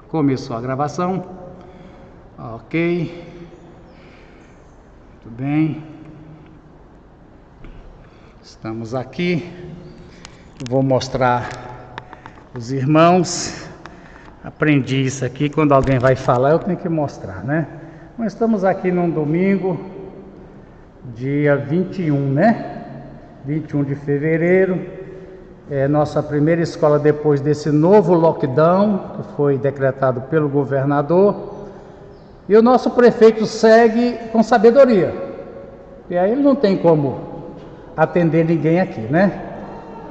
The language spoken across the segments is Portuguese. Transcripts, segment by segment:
Começou a gravação. Ok. Muito bem. Estamos aqui. Vou mostrar os irmãos. Aprendi isso aqui, quando alguém vai falar eu tenho que mostrar, né? Nós estamos aqui num domingo, dia 21, né? 21 de fevereiro. É nossa primeira escola depois desse novo lockdown que foi decretado pelo governador. E o nosso prefeito segue com sabedoria. E aí ele não tem como atender ninguém aqui, né?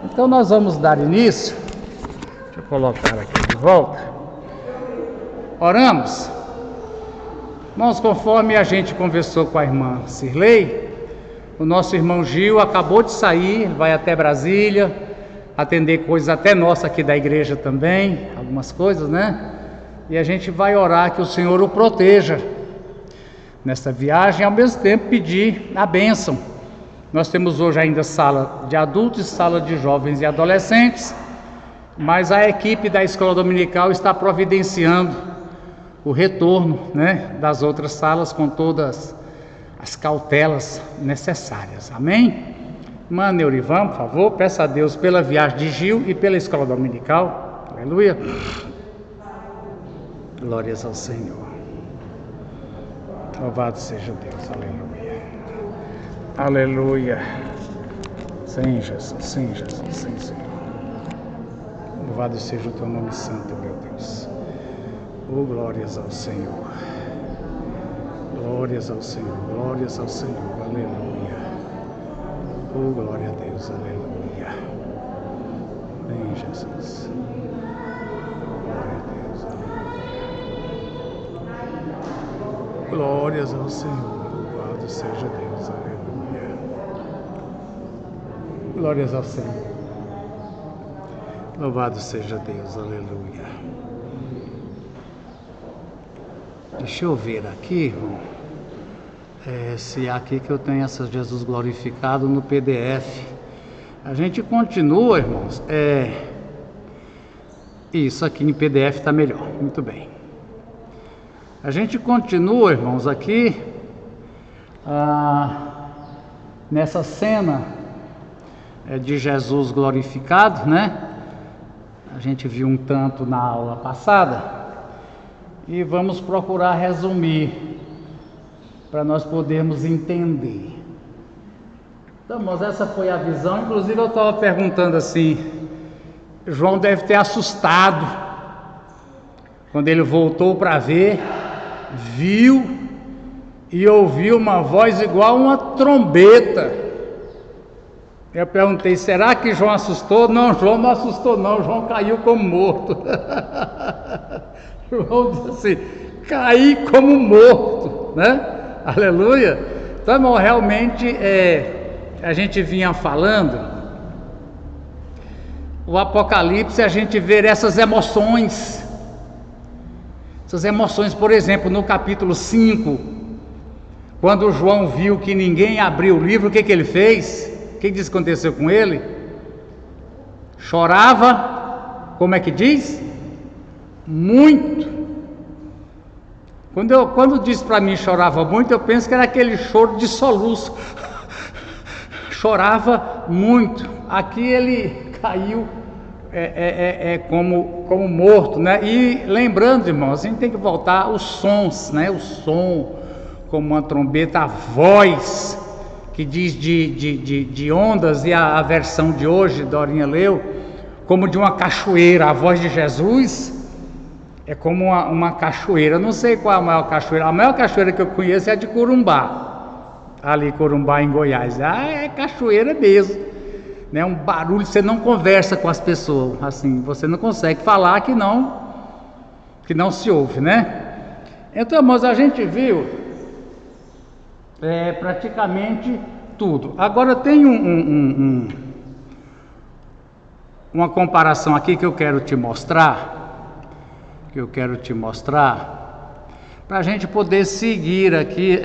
Então nós vamos dar início. Deixa eu colocar aqui de volta. Oramos. Irmãos, conforme a gente conversou com a irmã Cirlei, o nosso irmão Gil acabou de sair, vai até Brasília, atender coisas até nossa aqui da igreja também, algumas coisas, né? E a gente vai orar que o Senhor o proteja nessa viagem, ao mesmo tempo pedir a bênção. Nós temos hoje ainda sala de adultos, sala de jovens e adolescentes, mas a equipe da escola dominical está providenciando o retorno, né, das outras salas com todas as cautelas necessárias. Amém? Irmã Neurivan, por favor, peça a Deus pela viagem de Gil e pela escola dominical. Aleluia. Glórias ao Senhor. Louvado seja Deus. Aleluia. Aleluia. Sim, Jesus. Sim, Jesus. Sim, Senhor. Louvado seja o teu nome santo, meu Deus. Oh, glórias ao Senhor. Glórias ao Senhor. Glórias ao Senhor. Aleluia. Oh, glória a Deus, aleluia. Bem, Jesus. Glória a Deus, aleluia. Glórias ao Senhor, louvado seja Deus, aleluia. Glórias ao Senhor. Louvado seja Deus, aleluia. Deixa eu ver aqui, irmão. Se é aqui que eu tenho essa Jesus glorificado no PDF. A gente continua, irmãos. Isso aqui em PDF está melhor. Muito bem. A gente continua, irmãos, aqui nessa cena de Jesus glorificado, né? A gente viu um tanto na aula passada e vamos procurar resumir para nós podermos entender. Então, mas essa foi a visão. Inclusive eu estava perguntando assim, João deve ter assustado quando ele voltou para ver, viu e ouviu uma voz igual uma trombeta. Eu perguntei, será que João assustou? Não, João não assustou não, João caiu como morto. João disse assim, caí como morto, né? Aleluia. Então, irmão, realmente a gente vinha falando, o Apocalipse, a gente vê essas emoções, por exemplo, no capítulo 5, quando João viu que ninguém abriu o livro, o que ele fez? O que diz que aconteceu com ele? Chorava, como é que diz? Muito. Quando diz para mim chorava muito, eu penso que era aquele choro de soluço. Chorava muito. Aqui ele caiu como morto, né? E lembrando, irmãos, a gente tem que voltar aos sons, né? O som, como uma trombeta, a voz, que diz de ondas, e a versão de hoje, Dorinha leu, como de uma cachoeira. A voz de Jesus é como uma cachoeira. Não sei qual é a maior cachoeira. A maior cachoeira que eu conheço é a de Corumbá. Ali, Corumbá, em Goiás. É cachoeira mesmo. Né? Um barulho, você não conversa com as pessoas. Assim, você não consegue falar que não se ouve, né? Então, irmãos, a gente viu praticamente tudo. Agora tem uma comparação aqui que eu quero te mostrar. Para a gente poder seguir aqui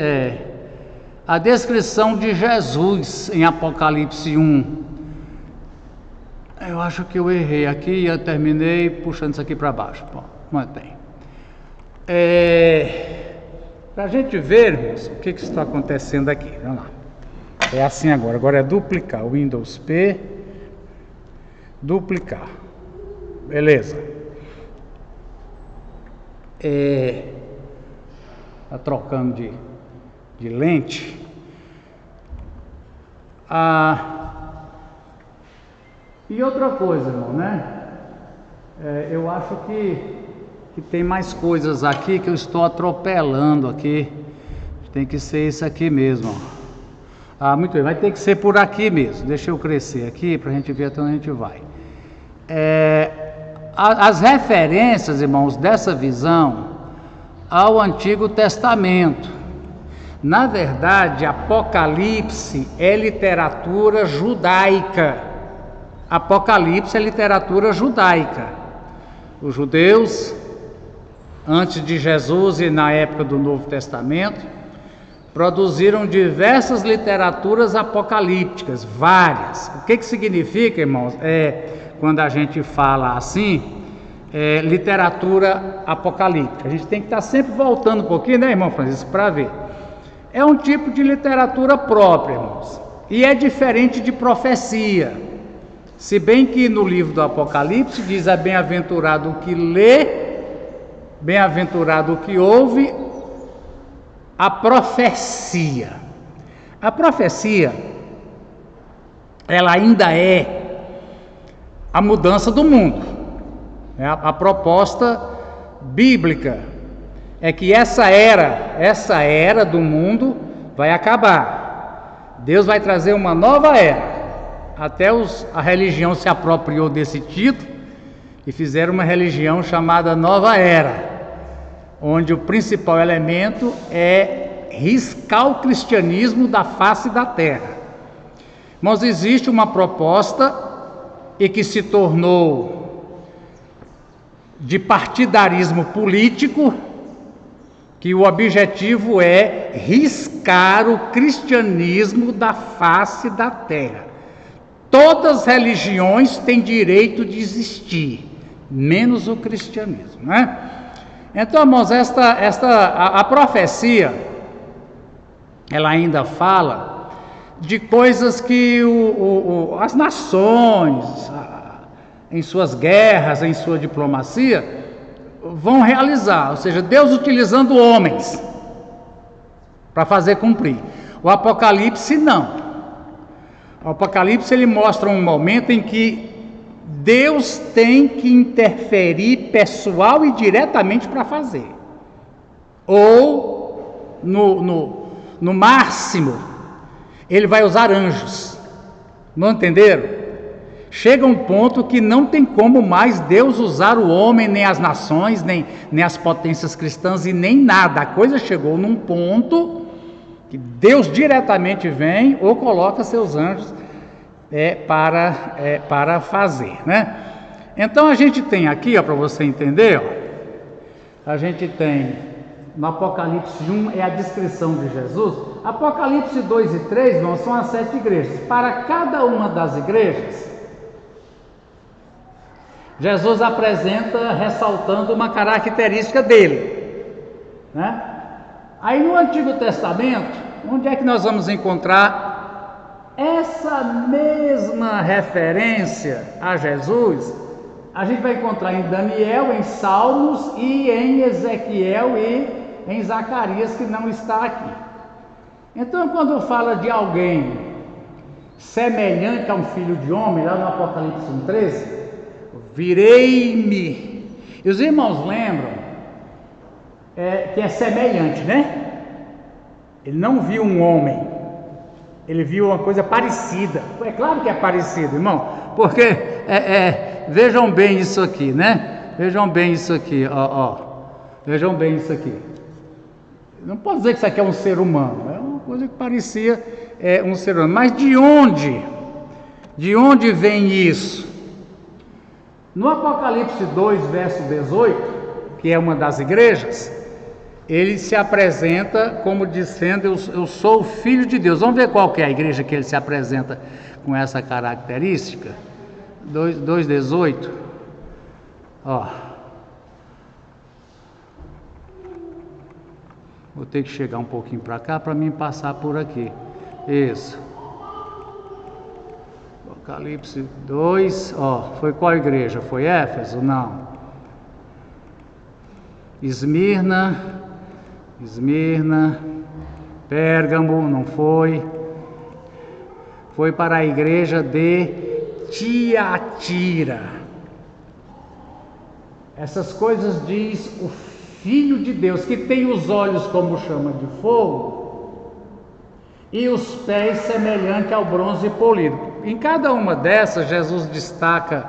a descrição de Jesus em Apocalipse 1. Eu acho que eu errei aqui e eu terminei puxando isso aqui para baixo. Bom, mantém. Para a gente ver, irmãos, o que está acontecendo aqui. Vamos lá. É assim agora. Agora é duplicar. Windows P. Duplicar. Beleza. Está trocando de lente. E outra coisa, irmão, né? Eu acho que tem mais coisas aqui que eu estou atropelando aqui. Tem que ser isso aqui mesmo. Muito bem, vai ter que ser por aqui mesmo. Deixa eu crescer aqui para a gente ver até onde a gente vai. As referências, irmãos, dessa visão ao Antigo Testamento. Na verdade, Apocalipse é literatura judaica. Apocalipse é literatura judaica. Os judeus, antes de Jesus e na época do Novo Testamento, produziram diversas literaturas apocalípticas, várias. O que significa, irmãos? Quando a gente fala assim, literatura apocalíptica. A gente tem que estar sempre voltando um pouquinho, né, irmão Francisco, para ver. É um tipo de literatura própria, irmãos, e é diferente de profecia. Se bem que no livro do Apocalipse diz: é bem-aventurado o que lê, bem-aventurado o que ouve a profecia. A profecia, ela ainda é a mudança do mundo. A proposta bíblica é que essa era do mundo vai acabar. Deus vai trazer uma nova era. Até a religião se apropriou desse título e fizeram uma religião chamada Nova Era, onde o principal elemento é riscar o cristianismo da face da terra. Mas existe uma proposta e que se tornou de partidarismo político, que o objetivo é riscar o cristianismo da face da terra. Todas as religiões têm direito de existir, menos o cristianismo, né? Então, irmãos, a profecia, ela ainda fala de coisas que as nações, em suas guerras, em sua diplomacia, vão realizar, ou seja, Deus utilizando homens para fazer cumprir. O Apocalipse não. O Apocalipse ele mostra um momento em que Deus tem que interferir pessoal e diretamente para fazer. Ou, no máximo, ele vai usar anjos. Não entenderam? Chega um ponto que não tem como mais Deus usar o homem, nem as nações, nem as potências cristãs e nem nada. A coisa chegou num ponto que Deus diretamente vem ou coloca seus anjos para fazer, né? Então a gente tem aqui, para você entender, a gente tem no Apocalipse 1 é a descrição de Jesus. Apocalipse 2 e 3 não são as 7 igrejas. Para cada uma das igrejas, Jesus apresenta ressaltando uma característica dele, né? Aí no Antigo Testamento, onde é que nós vamos encontrar essa mesma referência a Jesus? A gente vai encontrar em Daniel, em Salmos e em Ezequiel e em Zacarias, que não está aqui. Então, quando fala de alguém semelhante a um filho de homem, lá no Apocalipse 1,13, virei-me. E os irmãos lembram que é semelhante, né? Ele não viu um homem, ele viu uma coisa parecida. É claro que é parecido, irmão, porque vejam bem isso aqui, né? Vejam bem isso aqui, vejam bem isso aqui. Não pode dizer que isso aqui é um ser humano, é uma coisa que parecia um ser humano. Mas de onde vem isso? No Apocalipse 2, verso 18, que é uma das igrejas, ele se apresenta como dizendo: eu sou o Filho de Deus. Vamos ver qual que é a igreja que ele se apresenta com essa característica. 2,18. Vou ter que chegar um pouquinho para cá para mim passar por aqui. Isso. Apocalipse 2, foi qual igreja? Foi Éfeso? Não. Esmirna, Pérgamo, não foi. Foi para a igreja de Tiatira. Essas coisas diz o Filho de Deus, que tem os olhos como chama de fogo e os pés semelhante ao bronze polido. Em cada uma dessas, Jesus destaca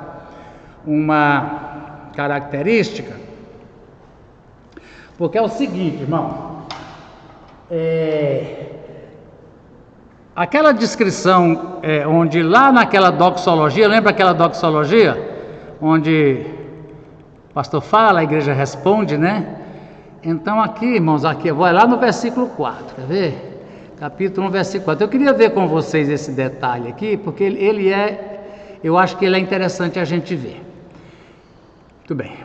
uma característica, porque é o seguinte, irmão, aquela descrição, onde lá naquela doxologia, lembra aquela doxologia? Onde o pastor fala, a igreja responde, né? Então aqui, irmãos, vai lá no versículo 4, quer ver? Capítulo 1, versículo 4. Eu queria ver com vocês esse detalhe aqui, porque eu acho que ele é interessante a gente ver. Muito bem.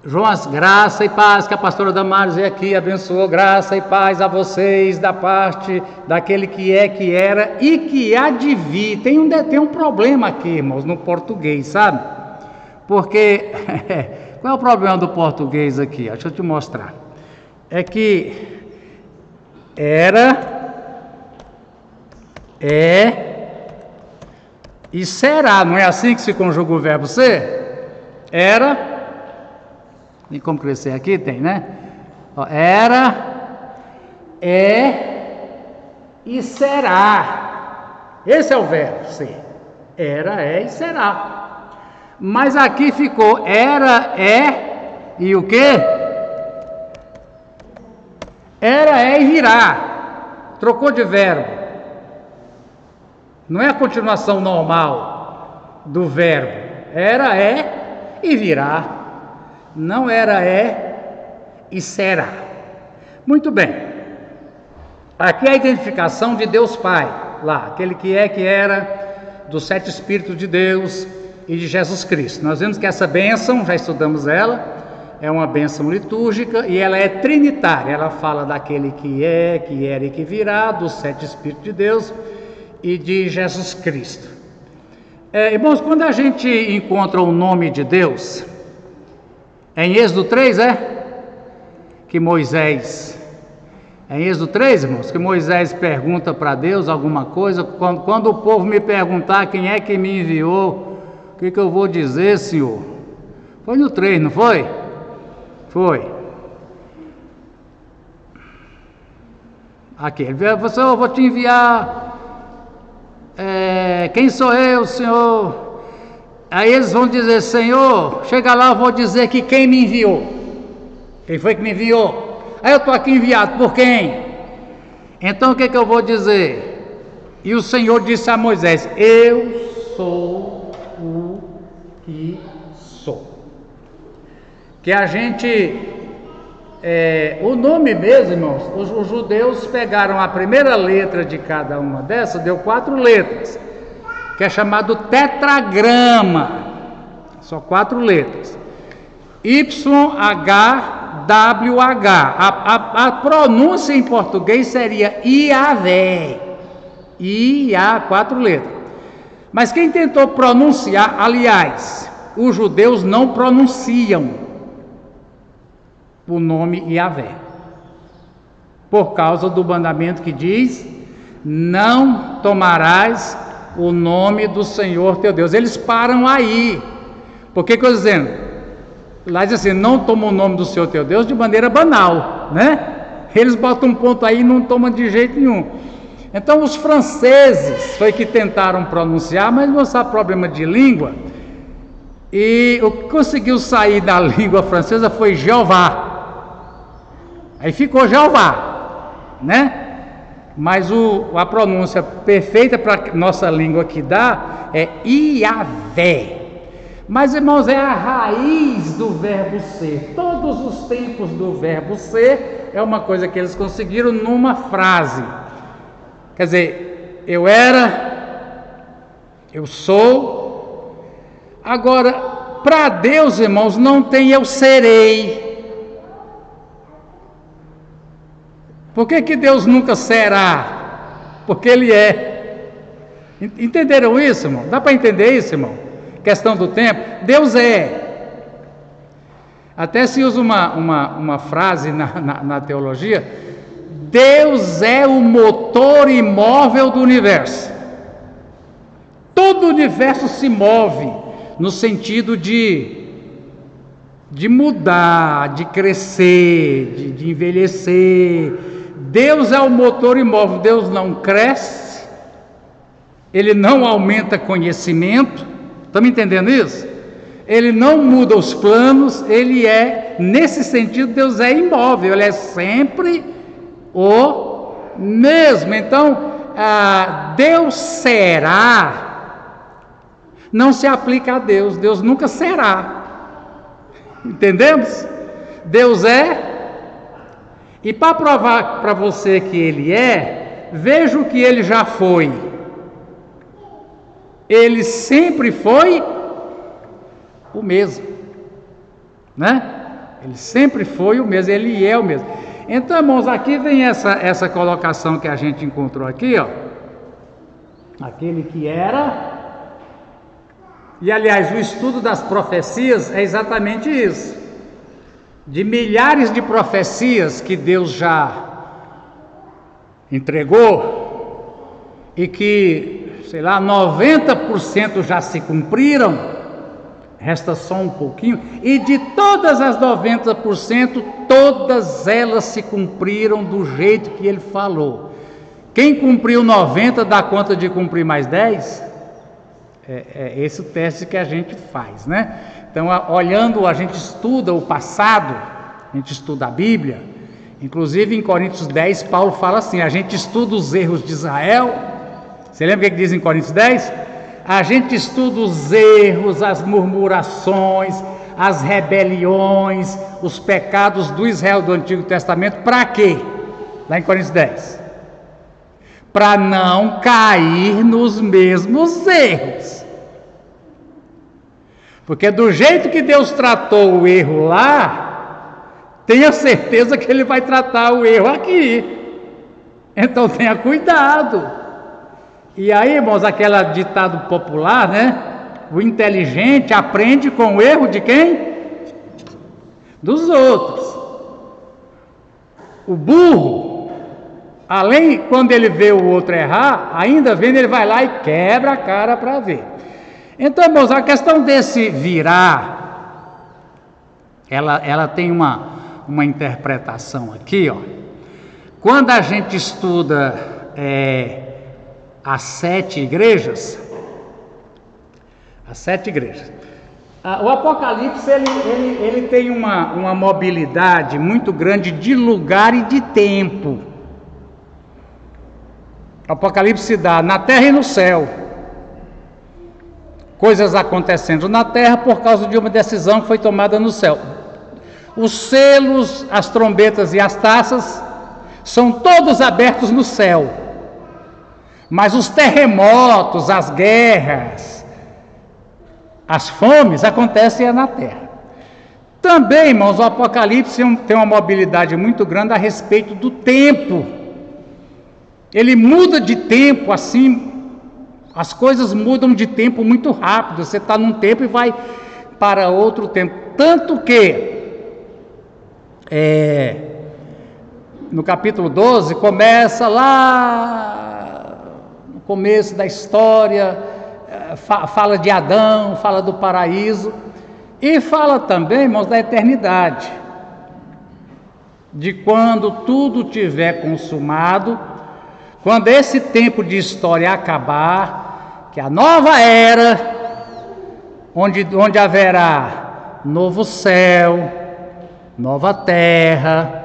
João, graça e paz, que a pastora Damares veio aqui, abençoou, graça e paz a vocês, da parte daquele que é, que era e que há de vir. Tem um problema aqui, irmãos, no português, sabe? Porque, qual é o problema do português aqui? Deixa eu te mostrar. É que era, e será, não é assim que se conjuga o verbo ser? Era... Tem como crescer aqui? Tem, né? Era, e será. Esse é o verbo ser. Era, e será. Mas aqui ficou era, e o quê? Era, e virá. Trocou de verbo. Não é a continuação normal do verbo. Era, e virá. Não era, e será. Muito bem. Aqui é a identificação de Deus Pai, lá, aquele que é, que era, dos 7 Espíritos de Deus e de Jesus Cristo. Nós vemos que essa bênção, já estudamos ela, é uma bênção litúrgica e ela é trinitária. Ela fala daquele que é, que era e que virá, dos 7 Espíritos de Deus e de Jesus Cristo. Irmãos, quando a gente encontra o nome de Deus... Em Êxodo 3, que Moisés... Em Êxodo 3, irmãos, que Moisés pergunta para Deus alguma coisa. Quando o povo me perguntar quem é que me enviou, o que eu vou dizer, Senhor? Foi no 3, não foi? Foi. Aqui, ele veio, eu vou te enviar... quem sou eu, Senhor? Aí eles vão dizer, Senhor, chega lá, eu vou dizer que quem me enviou. Quem foi que me enviou? Aí eu estou aqui enviado por quem? Então o que eu vou dizer? E o Senhor disse a Moisés, eu sou o que sou. Que a gente, o nome mesmo, irmãos, os judeus pegaram a primeira letra de cada uma dessas, deu 4 letras. Que é chamado tetragrama, só 4 letras, YHWH, a pronúncia em português seria Iavé, 4 letras, mas quem tentou pronunciar, aliás, os judeus não pronunciam o nome Iavé, por causa do mandamento que diz, não tomarás o nome do Senhor teu Deus. Eles param aí. Por que eu estou dizendo? Lá diz assim, não toma o nome do Senhor teu Deus de maneira banal, né? Eles botam um ponto aí e não tomam de jeito nenhum. Então os franceses foi que tentaram pronunciar, mas não sabe problema de língua. E o que conseguiu sair da língua francesa foi Jeová. Aí ficou Jeová, né? Mas a pronúncia perfeita para nossa língua que dá é Iavé. Mas, irmãos, é a raiz do verbo ser. Todos os tempos do verbo ser é uma coisa que eles conseguiram numa frase. Quer dizer, eu era, eu sou. Agora, para Deus, irmãos, não tem eu serei. Por que Deus nunca será? Porque Ele é. Entenderam isso, irmão? Dá para entender isso, irmão? Questão do tempo. Deus é. Até se usa uma frase na teologia: Deus é o motor imóvel do universo. Todo o universo se move no sentido de mudar, de crescer, de envelhecer. Deus é o motor imóvel. Deus não cresce, Ele não aumenta conhecimento. Estamos entendendo isso? Ele não muda os planos. Ele é, nesse sentido, Deus é imóvel. Ele é sempre o mesmo. Então, Deus será não se aplica a Deus. Deus nunca será. Entendemos? Deus é. E para provar para você que Ele é, veja o que Ele já foi. Ele sempre foi o mesmo, né? Ele sempre foi o mesmo, Ele é o mesmo. Então, irmãos, aqui vem essa colocação que a gente encontrou aqui, ó. Aquele que era. E, aliás, o estudo das profecias é exatamente isso. De milhares de profecias que Deus já entregou e que, sei lá, 90% já se cumpriram, resta só um pouquinho, e de todas as 90%, todas elas se cumpriram do jeito que Ele falou. Quem cumpriu 90 dá conta de cumprir mais 10? É esse o teste que a gente faz, né? Então, olhando, a gente estuda o passado, a gente estuda a Bíblia. Inclusive em Coríntios 10, Paulo fala assim: a gente estuda os erros de Israel. Você lembra o que diz em Coríntios 10? A gente estuda os erros, as murmurações, as rebeliões, os pecados do Israel do Antigo Testamento. Para quê? Lá em Coríntios 10. Para não cair nos mesmos erros. Porque do jeito que Deus tratou o erro lá, tenha certeza que Ele vai tratar o erro aqui. Então tenha cuidado. E aí, irmãos, aquele ditado popular, né? O inteligente aprende com o erro de quem? Dos outros. O burro, além, quando ele vê o outro errar, ainda vendo, ele vai lá e quebra a cara para ver. Então, irmãos, a questão desse virar, ela tem uma interpretação aqui, ó. Quando a gente estuda as 7 igrejas, o Apocalipse ele tem uma mobilidade muito grande de lugar e de tempo. O Apocalipse se dá na terra e no céu. Coisas acontecendo na terra por causa de uma decisão que foi tomada no céu. Os selos, as trombetas e as taças são todos abertos no céu. Mas os terremotos, as guerras, as fomes acontecem na terra. Também, irmãos, o Apocalipse tem uma mobilidade muito grande a respeito do tempo. Ele muda de tempo assim. As coisas mudam de tempo muito rápido. Você está num tempo e vai para outro tempo. Tanto que, no capítulo 12, começa lá, no começo da história, fala de Adão, fala do paraíso, e fala também, irmãos, da eternidade. De quando tudo tiver consumado, quando esse tempo de história acabar, que a nova era, onde haverá novo céu, nova terra,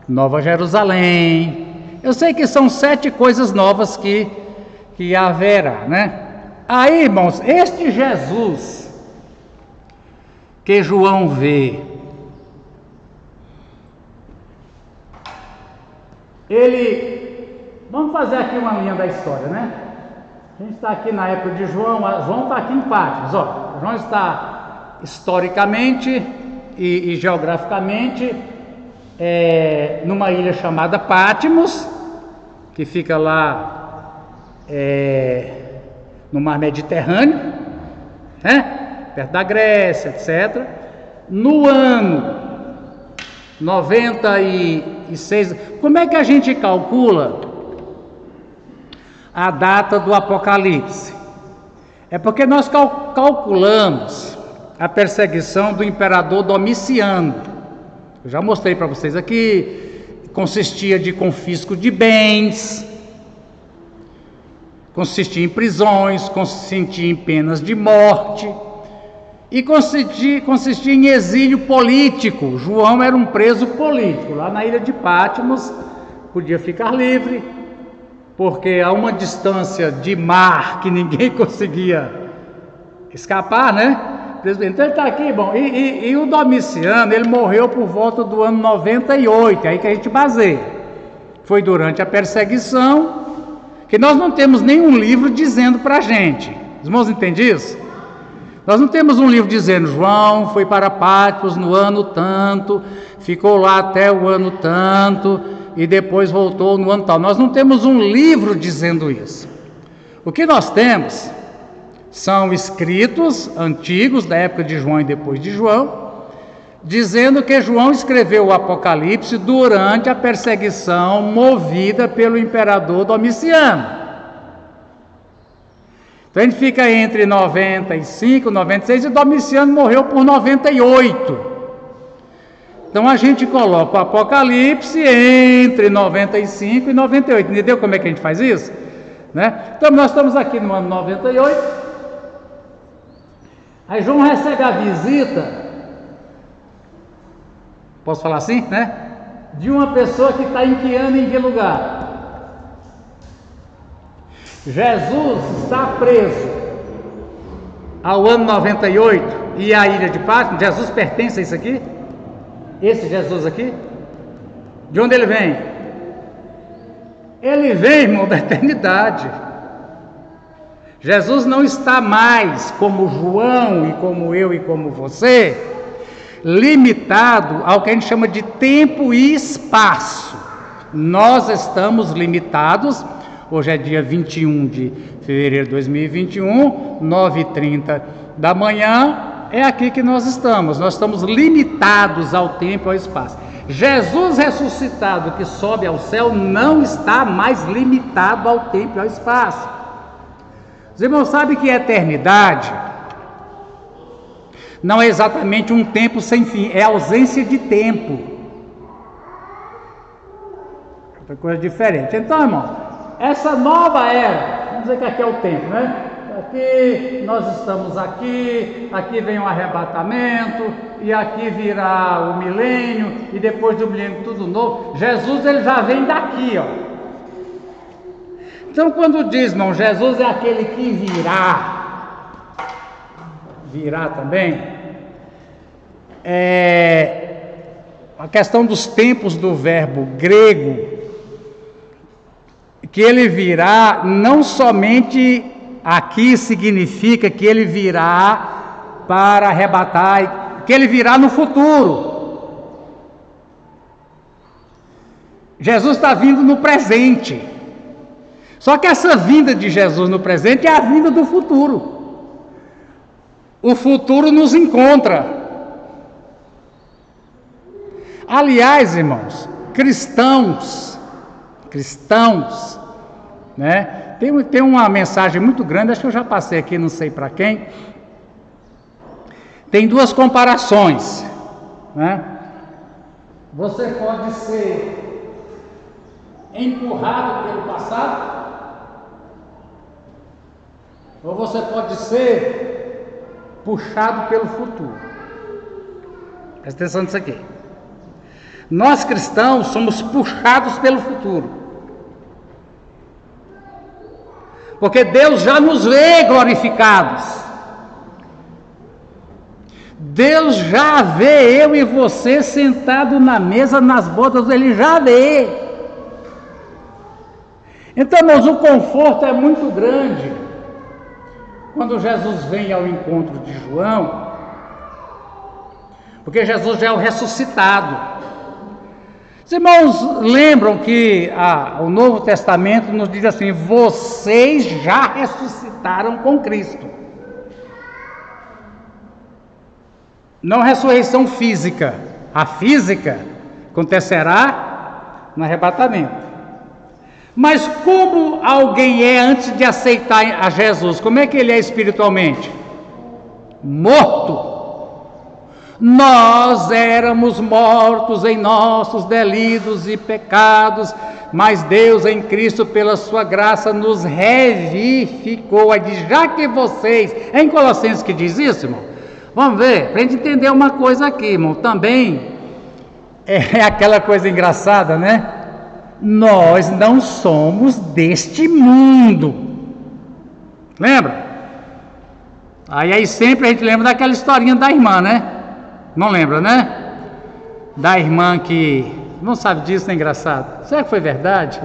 nova Jerusalém. Eu sei que são 7 coisas novas que haverá, né? Aí, irmãos, este Jesus que João vê, vamos fazer aqui uma linha da história, né? A gente está aqui na época de João. João está aqui em Patmos, ó. João está historicamente e geograficamente numa ilha chamada Patmos, que fica lá no mar Mediterrâneo, né? Perto da Grécia, etc. No ano 96, como é que a gente calcula a data do Apocalipse? É porque nós calculamos a perseguição do imperador Domiciano. Eu já mostrei para vocês aqui, consistia de confisco de bens, consistia em prisões, consistia em penas de morte e consistia em exílio político. João era um preso político, lá na ilha de Patmos, podia ficar livre, porque a uma distância de mar que ninguém conseguia escapar, né? Então ele está aqui, bom, e o Domiciano, ele morreu por volta do ano 98, aí que a gente baseia. Foi durante a perseguição, que nós não temos nenhum livro dizendo para a gente. Os irmãos entendem isso? Nós não temos um livro dizendo, João foi para Patmos no ano tanto, ficou lá até o ano tanto, e depois voltou no ano tal. Nós não temos um livro dizendo isso. O que nós temos são escritos antigos, da época de João e depois de João, dizendo que João escreveu o Apocalipse durante a perseguição movida pelo imperador Domiciano. Então a gente fica entre 95 e 96, e Domiciano morreu por 98. Então a gente coloca o Apocalipse entre 95 e 98. Entendeu como é que a gente faz isso? Né? Então nós estamos aqui no ano 98. Aí João recebe a visita, posso falar assim, né? De uma pessoa que está em que ano e em que lugar? Jesus está preso ao ano 98 e à ilha de Patmos. Jesus pertence a isso aqui? Esse Jesus aqui? De onde ele vem? Ele vem, irmão, da eternidade. Jesus não está mais, como João e como eu e como você, limitado ao que a gente chama de tempo e espaço. Nós estamos limitados, hoje é dia 21 de fevereiro de 2021, 9h30 da manhã, é aqui que nós estamos limitados ao tempo e ao espaço. Jesus ressuscitado que sobe ao céu não está mais limitado ao tempo e ao espaço. Os irmãos sabem que a eternidade não é exatamente um tempo sem fim, é ausência de tempo. Outra coisa diferente. Então, irmão, essa nova era, vamos dizer que aqui é o tempo, né? Aqui, nós estamos aqui vem o arrebatamento, e aqui virá o milênio, e depois do milênio tudo novo. Jesus, ele já vem daqui, ó. Então, quando diz, irmão, Jesus é aquele que virá também, a questão dos tempos do verbo grego, que ele virá, não somente aqui significa que ele virá para arrebatar, que ele virá no futuro. Jesus está vindo no presente. Só que essa vinda de Jesus no presente é a vinda do futuro. O futuro nos encontra. Aliás, irmãos, cristãos, né? Tem uma mensagem muito grande, acho que eu já passei aqui, não sei para quem. Tem duas comparações, né? Você pode ser empurrado pelo passado, ou você pode ser puxado pelo futuro. Presta atenção nisso aqui. Nós cristãos somos puxados pelo futuro, porque Deus já nos vê glorificados. Deus já vê eu e você sentado na mesa, nas bodas, Ele já vê. Então, irmãos, o conforto é muito grande quando Jesus vem ao encontro de João, porque Jesus já é o ressuscitado. Os irmãos lembram que o Novo Testamento nos diz assim: vocês já ressuscitaram com Cristo. Não ressurreição física. A física acontecerá no arrebatamento. Mas como alguém é antes de aceitar a Jesus? Como é que ele é espiritualmente? Morto. Nós éramos mortos em nossos delitos e pecados, mas Deus em Cristo, pela sua graça, nos revivificou. Já que vocês, é em Colossenses que diz isso, irmão? Vamos ver, para a gente entender uma coisa aqui, irmão. Também é aquela coisa engraçada, né? Nós não somos deste mundo. Lembra? Aí sempre a gente lembra daquela historinha da irmã, né? Não lembra, né? Da irmã que não sabe disso, é engraçado. Será que foi verdade?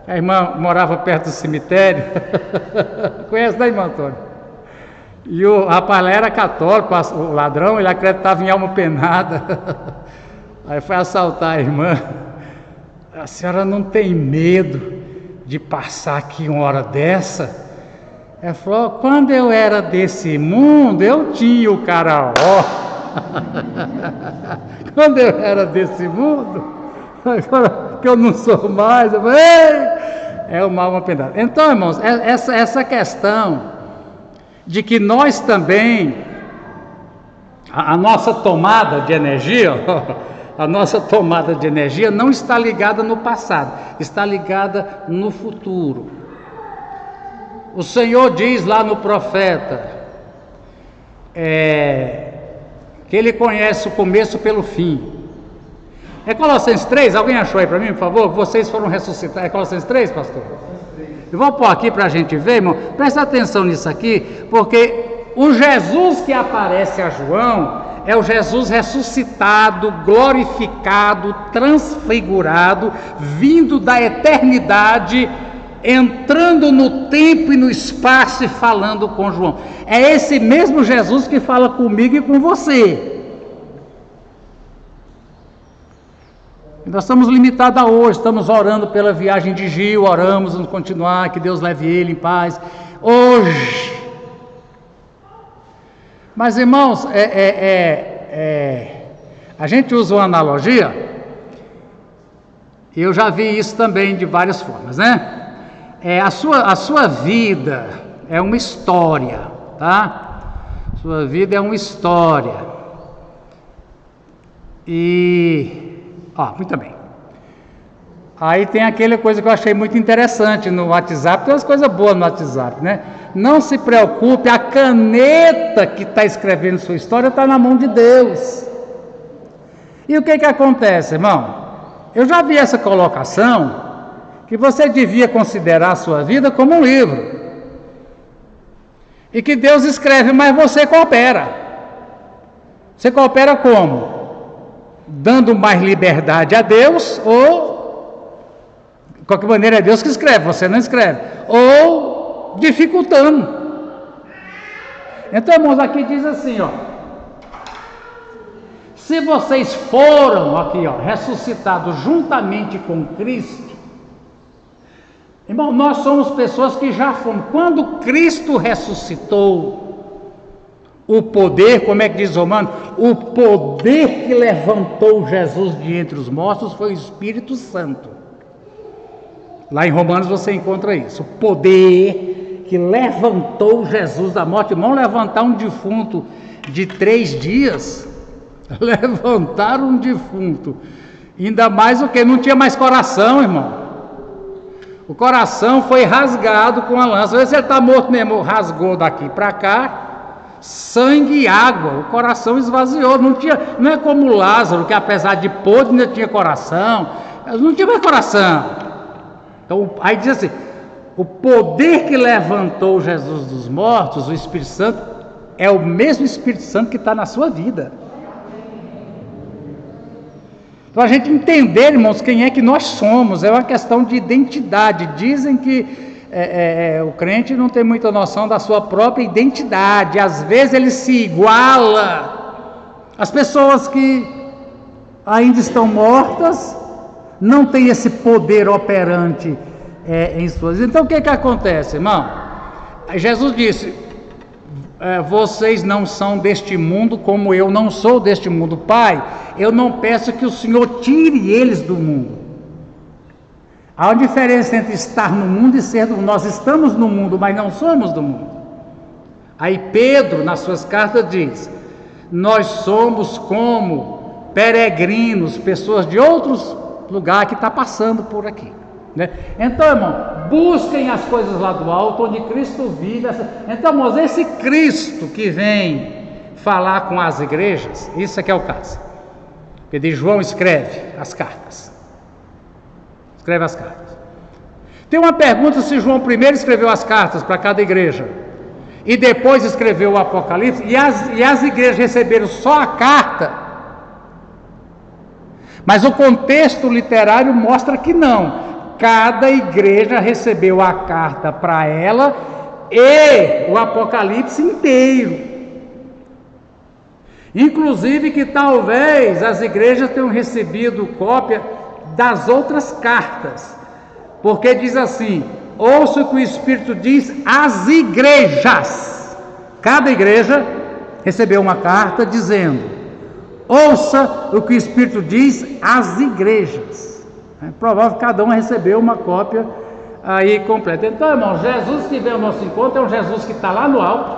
A irmã morava perto do cemitério. Conhece, né, irmã Antônio? E o rapaz lá era católico, o ladrão, ele acreditava em alma penada. Aí foi assaltar a irmã. A senhora não tem medo de passar aqui uma hora dessa? Ela falou: quando eu era desse mundo, eu tinha o caraó. Quando eu era desse mundo, agora que eu não sou mais, eu falei, é uma alma penada. Então, irmãos, essa questão de que nós também, a nossa tomada de energia, a nossa tomada de energia não está ligada no passado, está ligada no futuro. O Senhor diz lá no profeta, que Ele conhece o começo pelo fim. É Colossenses 3, alguém achou aí para mim, por favor? Vocês foram ressuscitados. É Colossenses 3, pastor? Eu vou pôr aqui para a gente ver, irmão. Presta atenção nisso aqui, porque o Jesus que aparece a João é o Jesus ressuscitado, glorificado, transfigurado, vindo da eternidade, entrando no tempo e no espaço e falando com João. É esse mesmo Jesus que fala comigo e com você. Nós estamos limitados a hoje, estamos orando pela viagem de Gil, oramos, vamos continuar, que Deus leve ele em paz. Hoje. Mas, irmãos, a gente usa uma analogia, e eu já vi isso também de várias formas, né? A sua vida é uma história, tá? Sua vida é uma história. Muito bem. Aí tem aquela coisa que eu achei muito interessante no WhatsApp, tem umas coisas boas no WhatsApp, né? Não se preocupe, a caneta que está escrevendo sua história está na mão de Deus. E o que acontece, irmão? Eu já vi essa colocação, que você devia considerar a sua vida como um livro, e que Deus escreve, mas você coopera. Você coopera como? Dando mais liberdade a Deus, ou de qualquer maneira é Deus que escreve, você não escreve, ou dificultando. Então, irmãos, aqui diz assim, se vocês foram aqui, ressuscitados juntamente com Cristo, irmão, nós somos pessoas que já fomos. Quando Cristo ressuscitou, o poder, como é que diz Romanos? O poder que levantou Jesus de entre os mortos foi o Espírito Santo. Lá em Romanos você encontra isso. O poder que levantou Jesus da morte. Irmão, levantar um defunto de 3 dias, levantar um defunto, ainda mais o que? Não tinha mais coração, irmão. O coração foi rasgado com a lança. Às vezes ele está morto mesmo, rasgou daqui para cá, sangue e água, o coração esvaziou. Não é como Lázaro, que apesar de podre ainda tinha coração, não tinha mais coração. Então aí diz assim, o poder que levantou Jesus dos mortos, o Espírito Santo, é o mesmo Espírito Santo que está na sua vida. Então a gente entender, irmãos, quem é que nós somos, é uma questão de identidade. Dizem que o crente não tem muita noção da sua própria identidade, às vezes ele se iguala às pessoas que ainda estão mortas, não tem esse poder operante em suas vidas. Então o que acontece, irmão? Jesus disse: vocês não são deste mundo, como eu não sou deste mundo. Pai, eu não peço que o Senhor tire eles do mundo. Há uma diferença entre estar no mundo e ser do mundo. Nós estamos no mundo, mas não somos do mundo. Aí Pedro, nas suas cartas, diz: nós somos como peregrinos, pessoas de outros lugares que estão passando por aqui, né? Então, irmão, busquem as coisas lá do alto, onde Cristo vive. Então, irmãos, esse Cristo que vem falar com as igrejas, isso aqui é o caso. Porque João escreve as cartas. Escreve as cartas. Tem uma pergunta se João primeiro escreveu as cartas para cada igreja e depois escreveu o Apocalipse, e as igrejas receberam só a carta. Mas o contexto literário mostra que não. Cada igreja recebeu a carta para ela e o Apocalipse inteiro. Inclusive que talvez as igrejas tenham recebido cópia das outras cartas. Porque diz assim: ouça o que o Espírito diz às igrejas. Cada igreja recebeu uma carta dizendo: ouça o que o Espírito diz às igrejas. É provável que cada um recebeu uma cópia aí completa. Então, irmão, Jesus que vem ao nosso encontro é um Jesus que está lá no alto,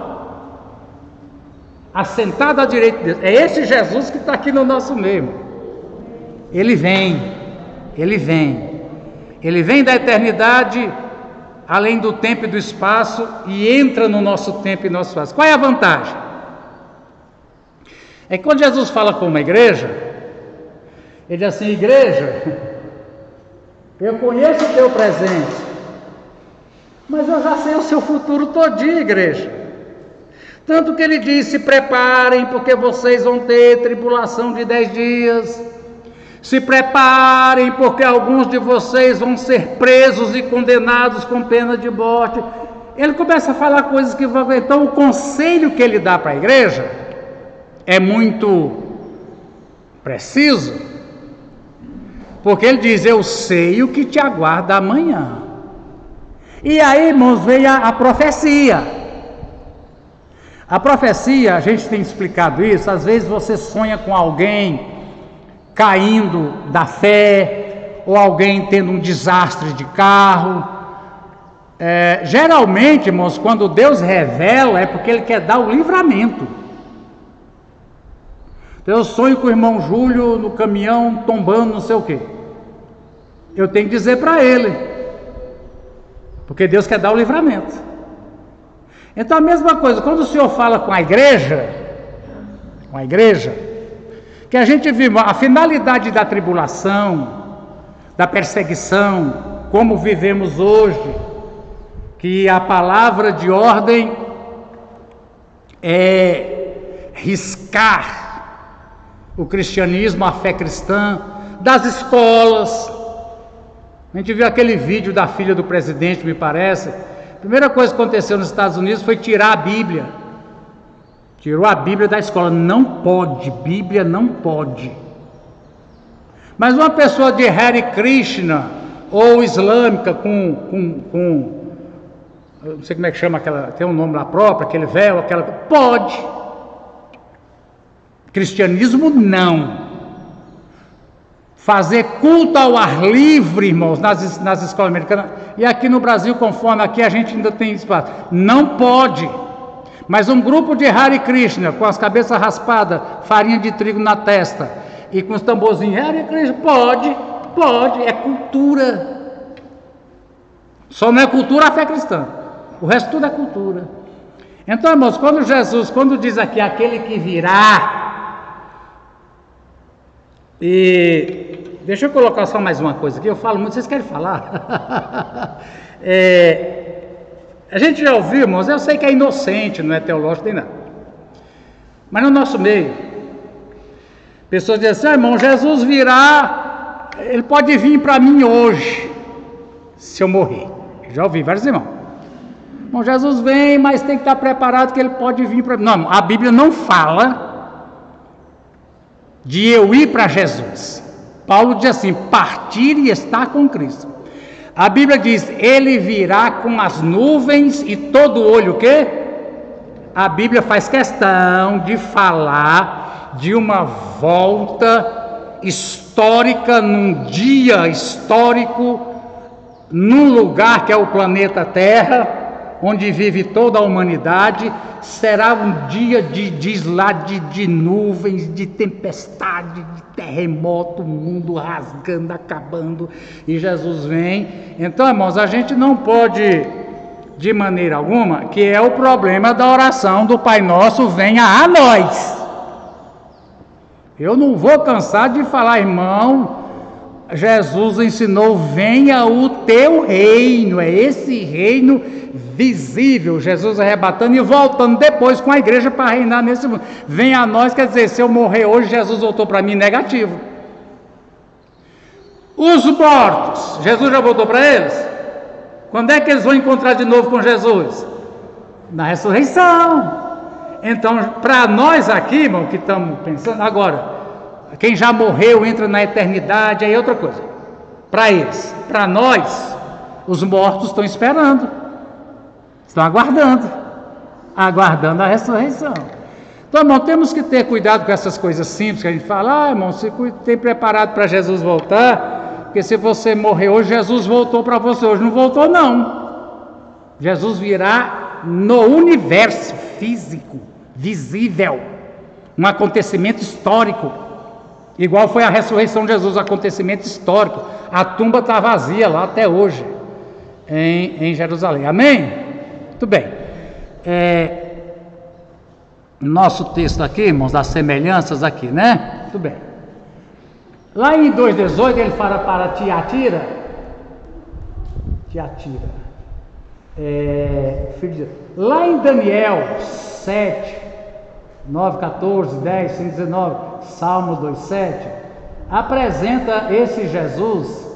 assentado à direita de Deus. É esse Jesus que está aqui no nosso meio. Ele vem da eternidade, além do tempo e do espaço, e entra no nosso tempo e nosso espaço. Qual é a vantagem? É que quando Jesus fala com uma igreja, ele diz assim: igreja, eu conheço o teu presente, mas eu já sei o seu futuro todinho, igreja. Tanto que ele diz: se preparem, porque vocês vão ter tribulação de 10 dias. Se preparem, porque alguns de vocês vão ser presos e condenados com pena de morte. Ele começa a falar coisas que vão... Então, o conselho que ele dá para a igreja é muito preciso, porque ele diz: eu sei o que te aguarda amanhã. E aí, irmãos, veio a profecia. A profecia, a gente tem explicado isso. Às vezes você sonha com alguém caindo da fé, ou alguém tendo um desastre de carro. Geralmente, irmãos, quando Deus revela, é porque Ele quer dar o livramento. Então, eu sonho com o irmão Júlio no caminhão tombando não sei o quê. Eu tenho que dizer para ele, porque Deus quer dar o livramento. Então, a mesma coisa, quando o Senhor fala com a igreja, que a gente vive a finalidade da tribulação, da perseguição, como vivemos hoje, que a palavra de ordem é riscar o cristianismo, a fé cristã, das escolas. A gente viu aquele vídeo da filha do presidente, me parece. A primeira coisa que aconteceu nos Estados Unidos foi tirar a Bíblia. Tirou a Bíblia da escola. Não pode, Bíblia não pode. Mas uma pessoa de Hare Krishna ou islâmica com eu não sei como é que chama aquela, tem um nome lá próprio, aquele véu, aquela... Pode. Cristianismo não. Fazer culto ao ar livre, irmãos, nas escolas americanas, e aqui no Brasil, conforme aqui a gente ainda tem espaço, não pode. Mas um grupo de Hare Krishna, com as cabeças raspadas, farinha de trigo na testa, e com os tamborzinhos, Hare Krishna, pode, é cultura. Só não é cultura a fé cristã, o resto tudo é cultura. Então, irmãos, quando Jesus, diz aqui, aquele que virá, e deixa eu colocar só mais uma coisa aqui, eu falo muito, vocês querem falar? A gente já ouviu, irmãos, eu sei que é inocente, não é teológico nem nada, mas no nosso meio, pessoas dizem assim: irmão, Jesus virá, ele pode vir para mim hoje, se eu morrer. Já ouvi vários irmãos: irmão, Jesus vem, mas tem que estar preparado que ele pode vir para mim. Não, a Bíblia não fala de eu ir para Jesus. Paulo diz assim: partir e estar com Cristo. A Bíblia diz: ele virá com as nuvens e todo olho o quê? A Bíblia faz questão de falar de uma volta histórica, num dia histórico, num lugar que é o planeta Terra, onde vive toda a humanidade. Será um dia de nuvens, de tempestade, de terremoto, o mundo rasgando, acabando, e Jesus vem. Então, irmãos, a gente não pode, de maneira alguma, que é o problema da oração do Pai Nosso, venha a nós. Eu não vou cansar de falar, irmão, Jesus ensinou: venha o teu reino. É esse reino visível, Jesus arrebatando e voltando depois com a igreja para reinar nesse mundo. Venha a nós, quer dizer, se eu morrer hoje, Jesus voltou para mim, negativo. Os mortos, Jesus já voltou para eles? Quando é que eles vão encontrar de novo com Jesus? Na ressurreição. Então, para nós aqui, irmão, que estamos pensando agora, quem já morreu entra na eternidade, aí é outra coisa. Para eles, para nós, os mortos estão esperando, estão aguardando a ressurreição. Então, irmão, temos que ter cuidado com essas coisas simples que a gente fala: irmão, se tem preparado para Jesus voltar, porque se você morrer hoje, Jesus voltou para você hoje. Não voltou, não. Jesus virá no universo físico, visível, um acontecimento histórico. Igual foi a ressurreição de Jesus, acontecimento histórico. A tumba está vazia lá até hoje, em Jerusalém. Amém? Muito bem. Nosso texto aqui, irmãos, das semelhanças aqui, né? Muito bem. Lá em 2,18 ele fala para Tiatira. Lá em Daniel 7, 9, 14, 10, 15, 19, Salmos 2, 7, apresenta esse Jesus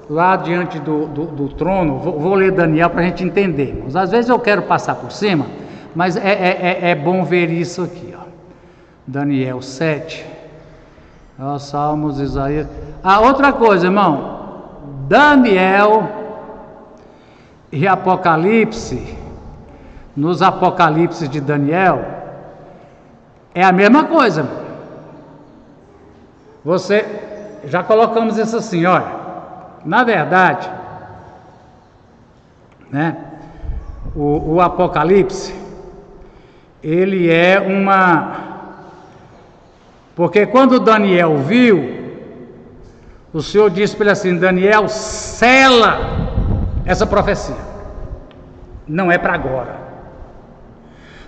lá diante do trono. Vou ler Daniel para a gente entender, irmãos. Às vezes eu quero passar por cima, mas é bom ver isso aqui, ó. Daniel 7, ó, Salmos, Isaías. Outra coisa, irmão, Daniel e Apocalipse, nos Apocalipse de Daniel, é a mesma coisa. Já colocamos isso assim, olha, na verdade, né, o Apocalipse, ele é porque quando Daniel viu, o Senhor disse para ele assim: Daniel, sela essa profecia, não é para agora.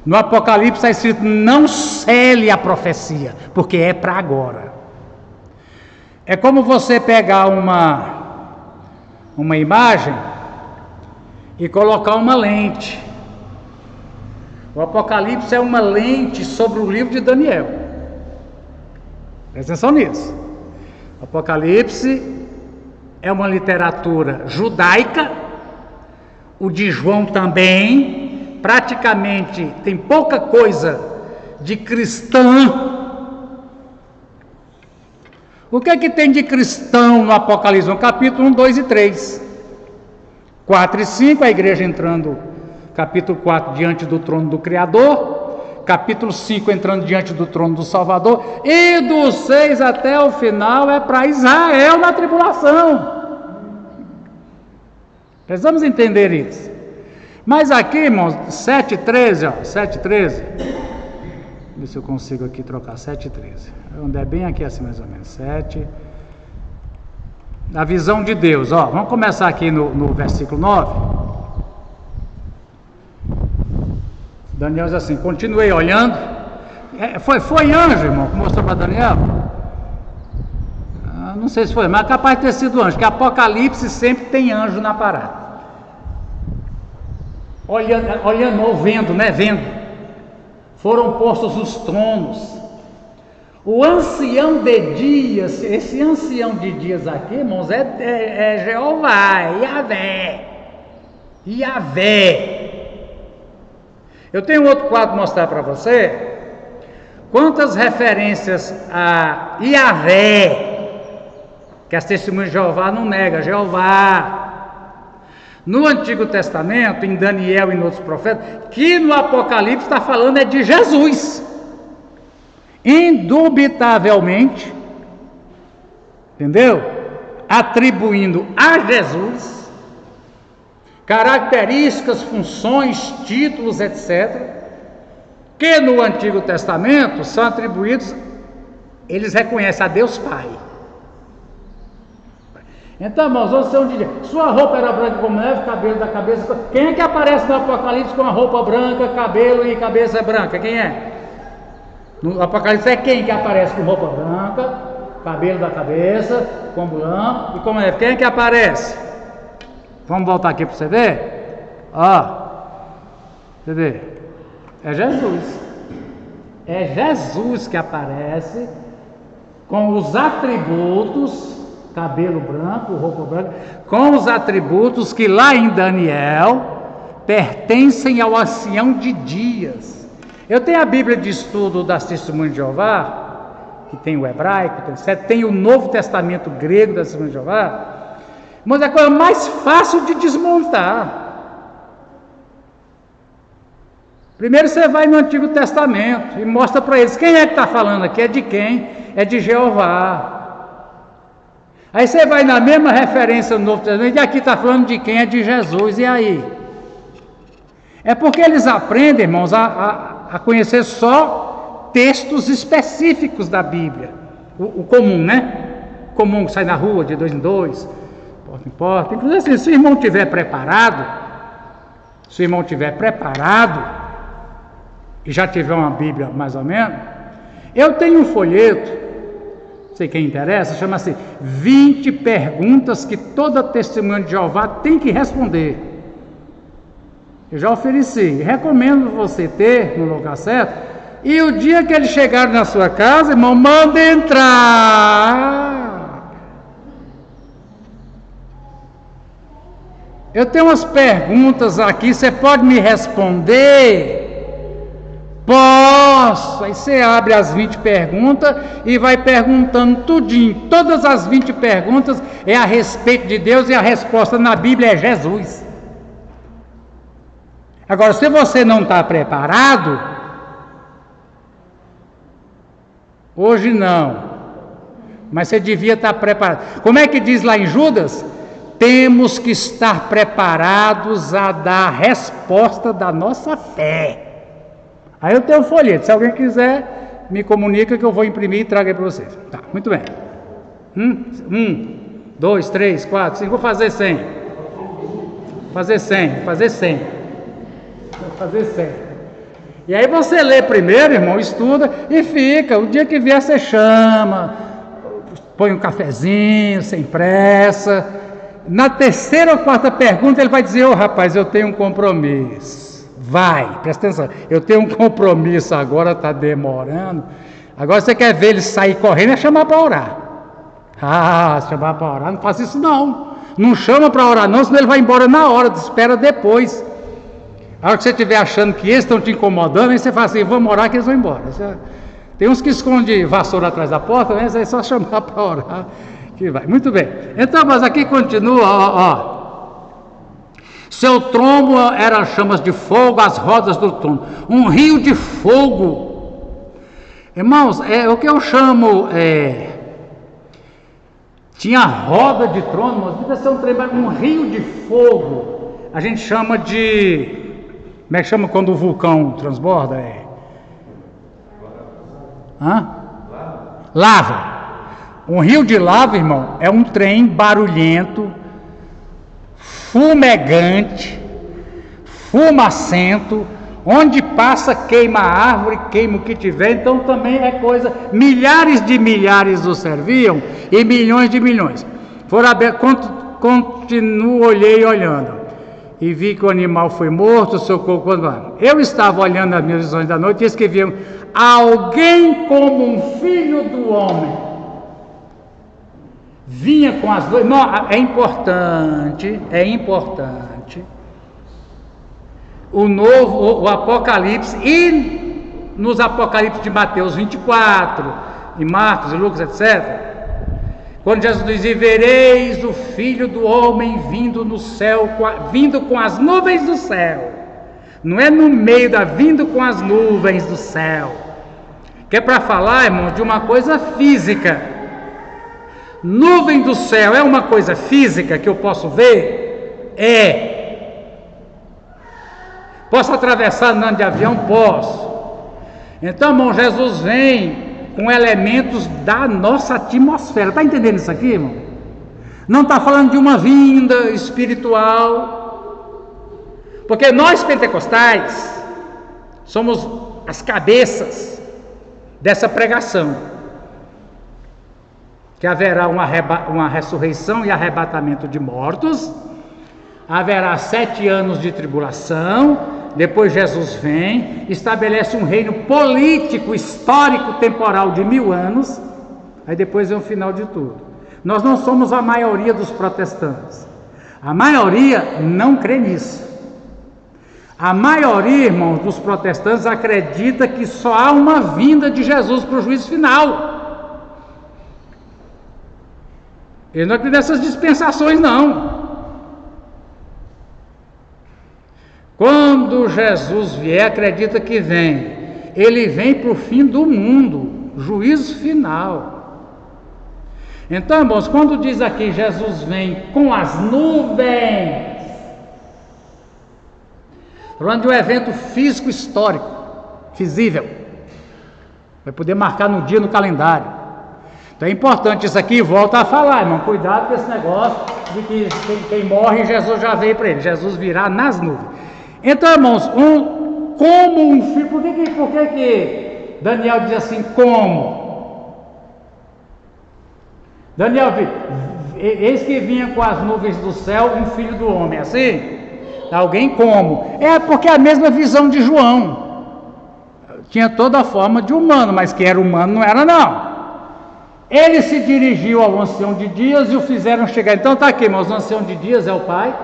No Apocalipse está escrito: não cele a profecia, porque é para agora. É como você pegar uma imagem e colocar uma lente. O Apocalipse é uma lente sobre o livro de Daniel. Presta atenção nisso. O Apocalipse é uma literatura judaica, o de João também, praticamente tem pouca coisa de cristã. O que é que tem de cristão no Apocalipse? No capítulo 1, 2 e 3. 4 e 5, a igreja entrando, capítulo 4, diante do trono do Criador. Capítulo 5, entrando diante do trono do Salvador. E do 6 até o final é para Israel na tribulação. Precisamos entender isso. Mas aqui, irmãos, 7,13, ó, 7,13. Ver se eu consigo aqui trocar 7,13. Onde é bem aqui assim, mais ou menos. 7. A visão de Deus, ó. Vamos começar aqui no versículo 9. Daniel diz assim: continuei olhando. Foi anjo, irmão, que mostrou para Daniel? Não sei se foi, mas é capaz de ter sido anjo, que Apocalipse sempre tem anjo na parada. Olhando, ou vendo, né? Vendo. Foram postos os tronos. O ancião de dias, esse ancião de dias aqui, irmãos, é Jeová, Yahvé. Eu tenho outro quadro para mostrar para você. Quantas referências a Yahvé que as testemunhas de Jeová não negam, Jeová. No Antigo Testamento, em Daniel e em outros profetas, que no Apocalipse está falando é de Jesus. Indubitavelmente, entendeu? Atribuindo a Jesus características, funções, títulos, etc., que no Antigo Testamento são atribuídos, eles reconhecem a Deus Pai. Então, irmãos, você um dia, sua roupa era branca como neve, cabelo da cabeça. Quem é que aparece no Apocalipse com a roupa branca, cabelo e cabeça branca? Quem é? No Apocalipse é quem que aparece com roupa branca, cabelo da cabeça, com branco e como neve? Quem é que aparece? Vamos voltar aqui para você ver? Ó, você vê? É Jesus. É Jesus que aparece com os atributos, cabelo branco, roupa branca, com os atributos que lá em Daniel pertencem ao ancião de dias. Eu tenho a Bíblia de estudo das Testemunhas de Jeová, que tem o hebraico, tem o Novo Testamento grego das Testemunhas de Jeová, mas é a coisa mais fácil de desmontar. Primeiro você vai no Antigo Testamento e mostra para eles quem é que está falando aqui, é de quem? É de Jeová. Aí você vai na mesma referência no Novo Testamento e aqui está falando de quem? É de Jesus. E aí? É porque eles aprendem, irmãos, a conhecer só textos específicos da Bíblia. O comum, né? O comum que sai na rua de 2 em 2, porta em porta. Inclusive, assim, se o irmão estiver preparado, e já tiver uma Bíblia mais ou menos, eu tenho um folheto, não sei quem interessa, chama-se 20 perguntas que toda testemunha de Jeová tem que responder. Eu já ofereci, recomendo você ter no lugar certo, e o dia que eles chegarem na sua casa, irmão, manda entrar. Eu tenho umas perguntas aqui, você pode me responder? Posso. Aí você abre as 20 perguntas e vai perguntando tudinho. Todas as 20 perguntas é a respeito de Deus e a resposta na Bíblia é Jesus. Agora, se você não está preparado, hoje não, mas você devia estar preparado. Como é que diz lá em Judas? Temos que estar preparados a dar a resposta da nossa fé. Aí eu tenho um folheto, se alguém quiser, me comunica que eu vou imprimir e trago aí para vocês. Tá, muito bem. 2, 3, 4, 5, vou fazer 100. Fazer 100. E aí você lê primeiro, irmão, estuda e fica. O dia que vier você chama, põe um cafezinho, sem pressa. Na terceira ou quarta pergunta ele vai dizer, rapaz, eu tenho um compromisso. Vai, presta atenção, eu tenho um compromisso agora, está demorando. Agora você quer ver ele sair correndo, é chamar para orar. Chamar para orar, não faça isso não. Não chama para orar não, senão ele vai embora na hora, espera depois. A hora que você estiver achando que eles estão te incomodando, aí você fala assim, vamos orar que eles vão embora. Tem uns que escondem vassoura atrás da porta, né? É só chamar para orar que vai. Muito bem, então, mas aqui continua, Seu trombo eram chamas de fogo, as rodas do trono, um rio de fogo. Irmãos, o que eu chamo, tinha roda de trono, mas devia ser um rio de fogo. A gente chama de, como é que chama quando o vulcão transborda? Lava. Um rio de lava, irmão, é um trem barulhento, fumegante, fumacento, onde passa queima a árvore, queima o que tiver, então também é coisa, milhares de milhares o serviam e milhões de milhões. Continuo, olhei olhando e vi que o animal foi morto, seu corpo. Eu estava olhando as minhas visões da noite e escreviam, alguém como um filho do homem. Vinha com as duas. Não, é importante. O Apocalipse e nos Apocalipse de Mateus 24, e Marcos e Lucas, etc. Quando Jesus diz: e vereis o Filho do Homem vindo no céu, vindo com as nuvens do céu. Não é no meio vindo com as nuvens do céu. Que é para falar, irmão, de uma coisa física. Nuvem do céu é uma coisa física que eu posso ver? Posso atravessar andando de avião? Posso. Então, irmão, Jesus vem com elementos da nossa atmosfera. Está entendendo isso aqui, irmão? Não está falando de uma vinda espiritual. Porque nós pentecostais somos as cabeças dessa pregação. Que haverá uma ressurreição e arrebatamento de mortos. Haverá 7 anos de tribulação. Depois Jesus vem, estabelece um reino político, histórico, temporal de 1000 anos. Aí depois é o final de tudo. Nós não somos a maioria dos protestantes. A maioria não crê nisso. A maioria, irmãos, dos protestantes acredita que só há uma vinda de Jesus para o juízo final. Eles não acreditam nessas dispensações, não. Quando Jesus vier, acredita que vem. Ele vem para o fim do mundo, juízo final. Então, irmãos, quando diz aqui Jesus vem com as nuvens, falando de um evento físico histórico, visível, vai poder marcar no dia no calendário. Então é importante isso aqui, volta a falar, irmão, cuidado com esse negócio de que quem morre, Jesus já veio para ele, Jesus virá nas nuvens. Então, irmãos, como um filho, por que Daniel diz assim, como? Daniel, eis que vinha com as nuvens do céu um filho do homem, assim? Alguém como? É porque é a mesma visão de João. Tinha toda a forma de humano, mas que era humano não era não. Ele se dirigiu ao ancião de dias e o fizeram chegar. Então está aqui, irmãos, o ancião de dias é o Pai.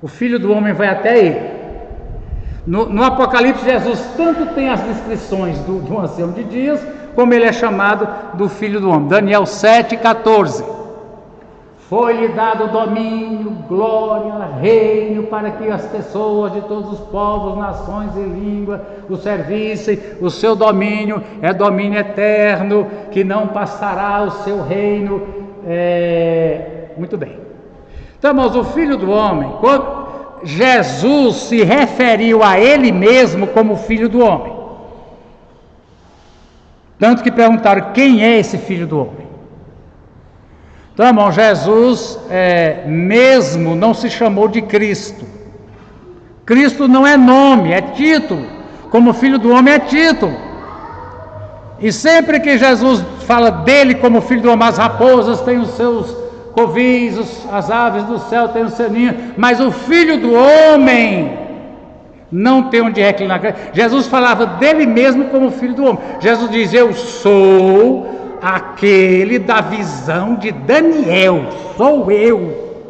O Filho do Homem vai até ele. No Apocalipse, Jesus tanto tem as descrições do ancião de dias, como ele é chamado do Filho do Homem. Daniel 7,14. Foi-lhe dado domínio, glória, reino, para que as pessoas de todos os povos, nações e línguas o servissem. O seu domínio é domínio eterno, que não passará o seu reino. Muito bem. Então, irmãos, o Filho do Homem, quando Jesus se referiu a Ele mesmo como Filho do Homem. Tanto que perguntaram, quem é esse Filho do Homem? Então, irmão, Jesus mesmo não se chamou de Cristo. Cristo não é nome, é título. Como Filho do Homem é título. E sempre que Jesus fala dele como Filho do Homem, as raposas têm os seus covis, as aves do céu têm o seu ninho, mas o Filho do Homem não tem onde reclinar. Jesus falava dele mesmo como Filho do Homem. Jesus diz, eu sou aquele da visão de Daniel, sou eu,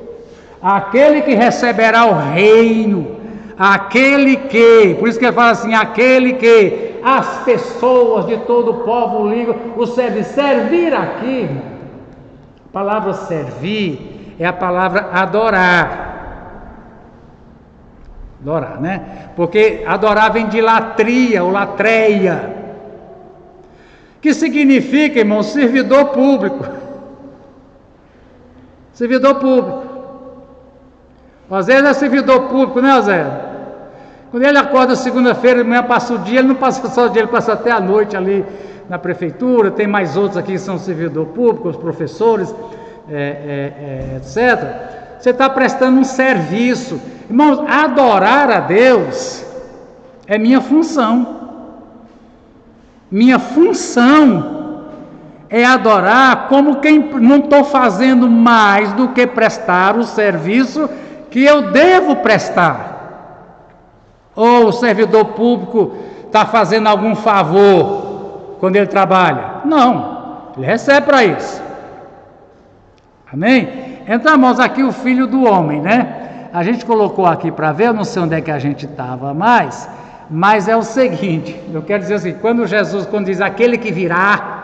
aquele que receberá o reino, aquele que, por isso que ele fala assim, aquele que as pessoas de todo o povo língua o serve. Servir aqui, a palavra servir é a palavra adorar. Adorar, né? Porque adorar vem de latria ou latreia, que significa, irmão, servidor público. Servidor público. Às vezes é servidor público, né, Zé? Quando ele acorda segunda-feira, de manhã passa o dia, ele não passa só o dia, ele passa até a noite ali na prefeitura. Tem mais outros aqui que são servidor público, os professores, etc. Você está prestando um serviço. Irmãos, adorar a Deus é minha função. Minha função é adorar como quem não estou fazendo mais do que prestar o serviço que eu devo prestar. Ou o servidor público está fazendo algum favor quando ele trabalha? Não, ele recebe para isso. Amém? Então, irmãos, aqui o Filho do Homem, né? A gente colocou aqui para ver, eu não sei onde é que a gente estava mais, mas é o seguinte, eu quero dizer assim, quando Jesus diz aquele que virá,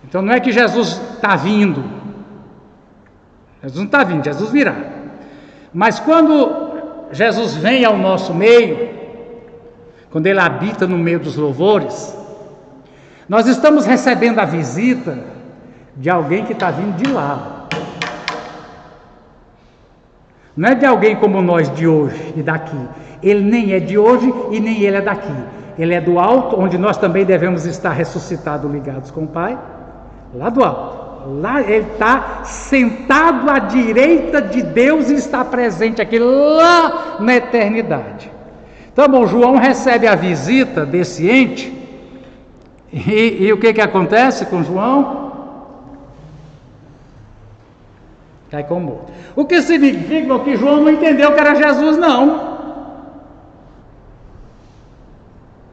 Então não é que Jesus está vindo. Jesus não está vindo, Jesus virá. Mas quando Jesus vem ao nosso meio, quando Ele habita no meio dos louvores, nós estamos recebendo a visita de alguém que está vindo de lá. Não é de alguém como nós de hoje e daqui. Ele nem é de hoje e nem ele é daqui. Ele é do alto, onde nós também devemos estar ressuscitados, ligados com o Pai. Lá do alto. Lá ele está sentado à direita de Deus e está presente aqui lá na eternidade. Então, bom, João recebe a visita desse ente. E o que acontece com João? Cai como morto. O que significa que João não entendeu que era Jesus, não.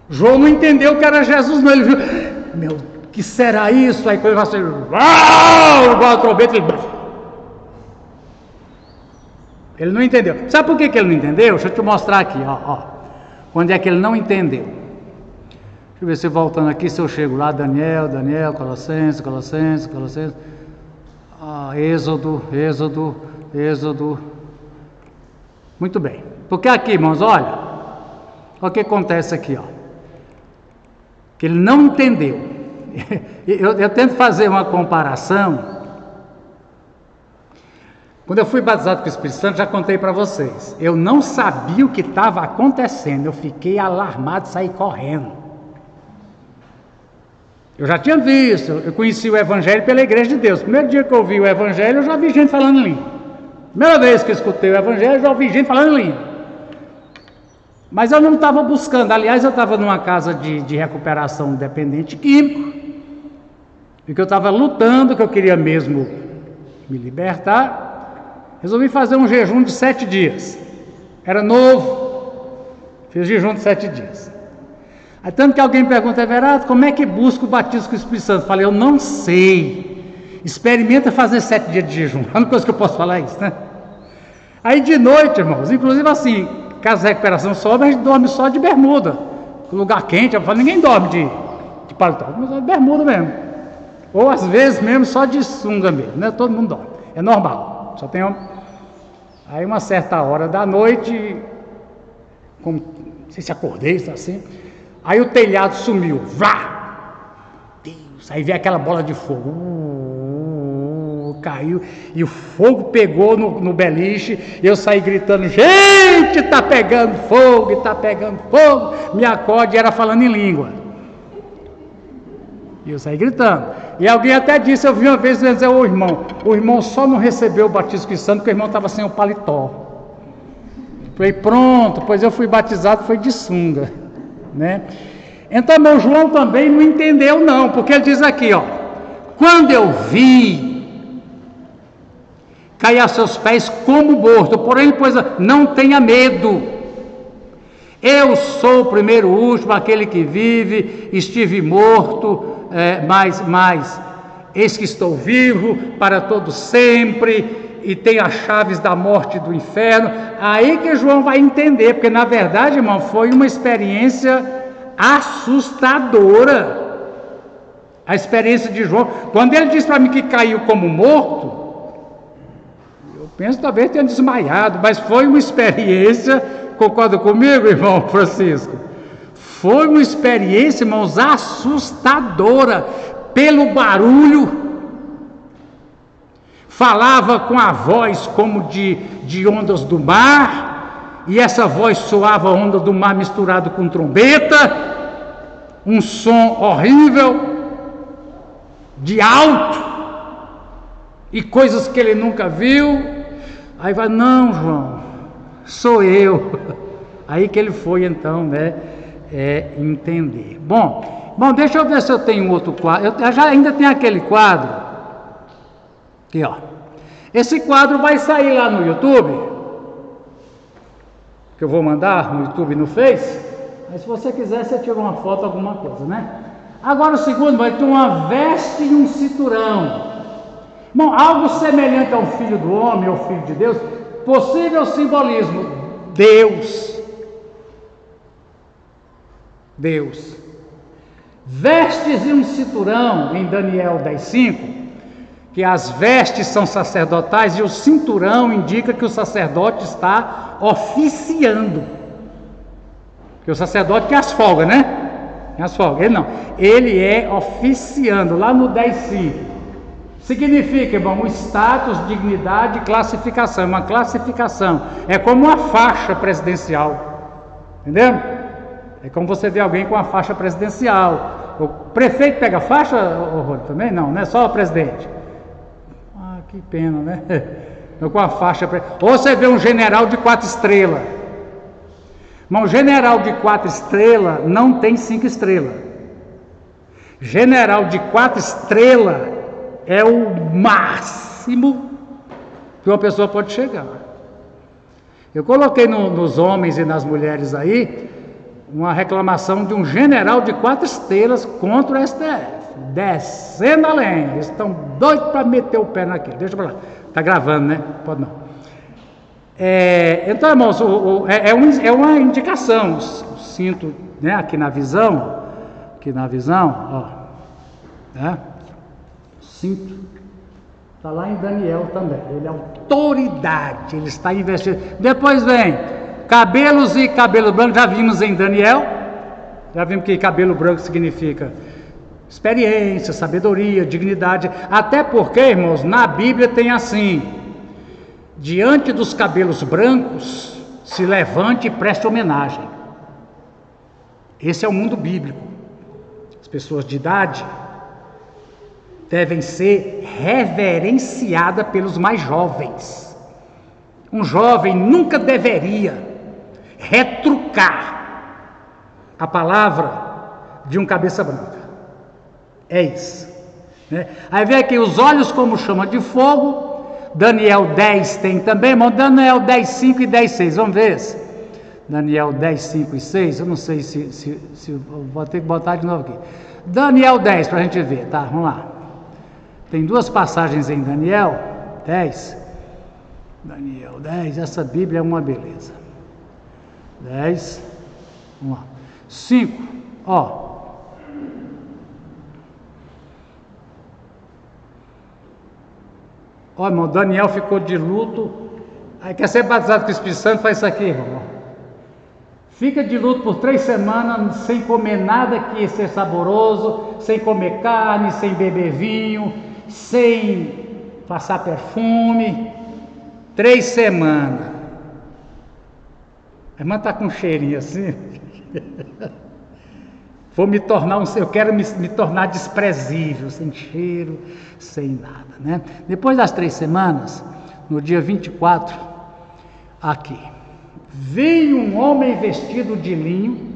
João não entendeu que era Jesus, não. Ele viu, meu, que será isso? Aí quando ele vai ser, igual a trombeta, ele não entendeu. Sabe por que ele não entendeu? Deixa eu te mostrar aqui, ó. Onde é que ele não entendeu? Deixa eu ver se voltando aqui, se eu chego lá, Daniel, Colossenses. Êxodo. Muito bem. Porque aqui, irmãos, olha o que acontece aqui, ó. Que ele não entendeu. Eu tento fazer uma comparação. Quando eu fui batizado com o Espírito Santo, já contei para vocês. Eu não sabia o que estava acontecendo. Eu fiquei alarmado e saí correndo. Eu já tinha visto, eu conheci o Evangelho pela Igreja de Deus. Primeiro dia que eu ouvi o Evangelho, eu já vi gente falando em língua. Primeira vez que eu escutei o Evangelho, eu já ouvi gente falando em língua. Mas eu não estava buscando. Aliás, eu estava numa casa de recuperação dependente químico. E que eu estava lutando, que eu queria mesmo me libertar. Resolvi fazer um jejum de 7 dias. Era novo. Fiz jejum de 7 dias. Aí tanto que alguém pergunta, Everardo, como é que busca o batismo com o Espírito Santo? Eu falei, eu não sei. Experimenta fazer 7 dias de jejum. A única coisa que eu posso falar é isso, né? Aí de noite, irmãos, inclusive assim, caso de recuperação sobe, a gente dorme só de bermuda. Lugar quente, eu falo, ninguém dorme de paletó, mas só de bermuda mesmo. Ou às vezes mesmo só de sunga mesmo, né? Todo mundo dorme. É normal. Só tem homem. Aí uma certa hora da noite, como, não sei se acordei, está assim. Aí o telhado sumiu. Vrá! Deus! Aí veio aquela bola de fogo. Caiu. E o fogo pegou no beliche. E eu saí gritando, gente, tá pegando fogo, tá pegando fogo. Me acorde, era falando em língua. E eu saí gritando. E alguém até disse, eu vi uma vez dizer, o irmão só não recebeu o batismo cristão porque o irmão estava sem o paletó. Falei, pronto, pois eu fui batizado, foi de sunga, né? Então meu João também não entendeu não, porque ele diz aqui, ó, quando eu vi, caí a seus pés como morto, porém, pois não tenha medo, eu sou o primeiro e o último, aquele que vive, estive morto, mas eis que estou vivo para todo sempre e tenho as chaves da morte e do inferno. Aí que João vai entender, porque na verdade, irmão, foi uma experiência assustadora. A experiência de João, quando ele diz para mim que caiu como morto, eu penso talvez tenha desmaiado, mas foi uma experiência, concorda comigo, irmão Francisco? Foi uma experiência, irmãos, assustadora, pelo barulho, falava com a voz como de ondas do mar, e essa voz soava onda do mar misturado com trombeta, um som horrível, de alto, e coisas que ele nunca viu. Aí vai, não, João, sou eu. Aí que ele foi então, né? Entender. Bom, deixa eu ver se eu tenho outro quadro. Eu já ainda tenho aquele quadro aqui, ó. Esse quadro vai sair lá no YouTube, que eu vou mandar no YouTube e no Face. Mas se você quiser, você tira uma foto, alguma coisa, né? Agora o segundo vai ter uma veste e um cinturão. Bom, algo semelhante ao Filho do Homem, ao Filho de Deus. Possível simbolismo: Deus vestes e um cinturão, em Daniel 10:5, que as vestes são sacerdotais e o cinturão indica que o sacerdote está oficiando. Porque o sacerdote tem as folgas, né? Tem as folgas. Ele não. Ele é oficiando, lá no 10:5. Significa, irmão, status, dignidade e classificação. Uma classificação. É como uma faixa presidencial. Entendeu? É como você vê alguém com uma faixa presidencial. O prefeito pega faixa, Rony, também? Não, não é só o presidente. Que pena, né? Com a faixa. Ou você vê um general de 4 estrelas. Mas um general de 4 estrelas não tem 5 estrelas. General de 4 estrelas é o máximo que uma pessoa pode chegar. Eu coloquei nos homens e nas mulheres aí uma reclamação de um general de 4 estrelas contra o STF. Descendo a lenha, eles estão doidos para meter o pé naquilo. Deixa eu falar, está gravando, né? Pode não. Então, irmãos, é uma indicação. O cinto, né? Aqui na visão, ó, né? O cinto está lá em Daniel também. Ele é autoridade, ele está investindo. Depois vem cabelos e cabelo branco. Já vimos em Daniel. Já vimos que cabelo branco significa experiência, sabedoria, dignidade. Até porque, irmãos, na Bíblia tem assim: diante dos cabelos brancos, se levante e preste homenagem. Esse é o mundo bíblico. As pessoas de idade devem ser reverenciadas pelos mais jovens. Um jovem nunca deveria retrucar a palavra de um cabeça branca. É isso, né? Aí vem aqui os olhos como chama de fogo. Daniel 10 tem também, irmão. Daniel 10:5 e 10:6, vamos ver esse. Daniel 10:5 e 6, eu não sei se vou ter que botar de novo aqui. Daniel 10, para a gente ver, tá? Vamos lá. Tem 2 passagens em Daniel 10. Daniel 10, essa Bíblia é uma beleza. 10, vamos lá. 5, ó. Ó, irmão, Daniel ficou de luto. Aí quer ser batizado com o Espírito Santo, faz isso aqui, irmão. Fica de luto por 3 semanas, sem comer nada que seja saboroso, sem comer carne, sem beber vinho, sem passar perfume. 3 semanas. A irmã está com um cheirinho assim. Vou me tornar eu quero me tornar desprezível, sem cheiro, sem nada, né? Depois das 3 semanas, no dia 24, aqui, veio um homem vestido de linho,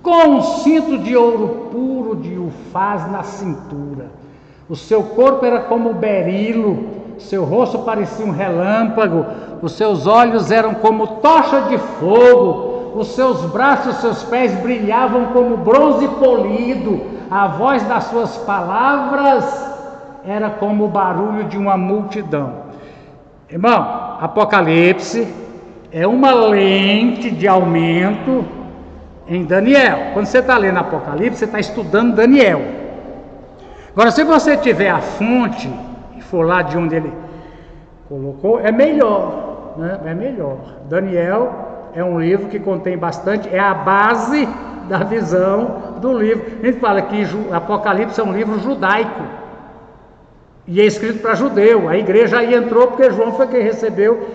com um cinto de ouro puro de ufaz na cintura. O seu corpo era como berilo, seu rosto parecia um relâmpago, os seus olhos eram como tocha de fogo, os seus braços e seus pés brilhavam como bronze polido, a voz das suas palavras era como o barulho de uma multidão. Irmão, Apocalipse é uma lente de aumento em Daniel. Quando você está lendo Apocalipse, você está estudando Daniel. Agora, se você tiver a fonte e for lá de onde ele colocou, é melhor, né? É melhor. Daniel é um livro que contém bastante, é a base da visão do livro. A gente fala que Apocalipse é um livro judaico e é escrito para judeu. A igreja aí entrou porque João foi quem recebeu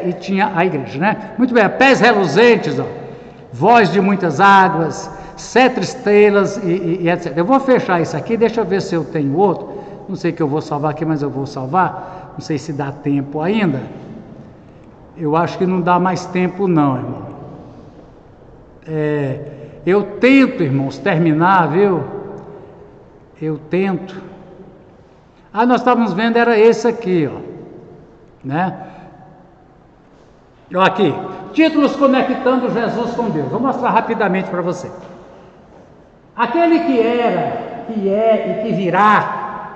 e tinha a igreja, né? Muito bem, pés reluzentes, ó, voz de muitas águas, 7 estrelas e etc. Eu vou fechar isso aqui, deixa eu ver se eu tenho outro. Não sei que eu vou salvar aqui, mas eu vou salvar. Não sei se dá tempo ainda. Eu acho que não dá mais tempo não, irmão. Eu tento, irmãos, terminar, viu? Eu tento. Nós estávamos vendo, era esse aqui, ó, né? Ó, aqui, títulos conectando Jesus com Deus. Vou mostrar rapidamente para você. Aquele que era, que é e que virá,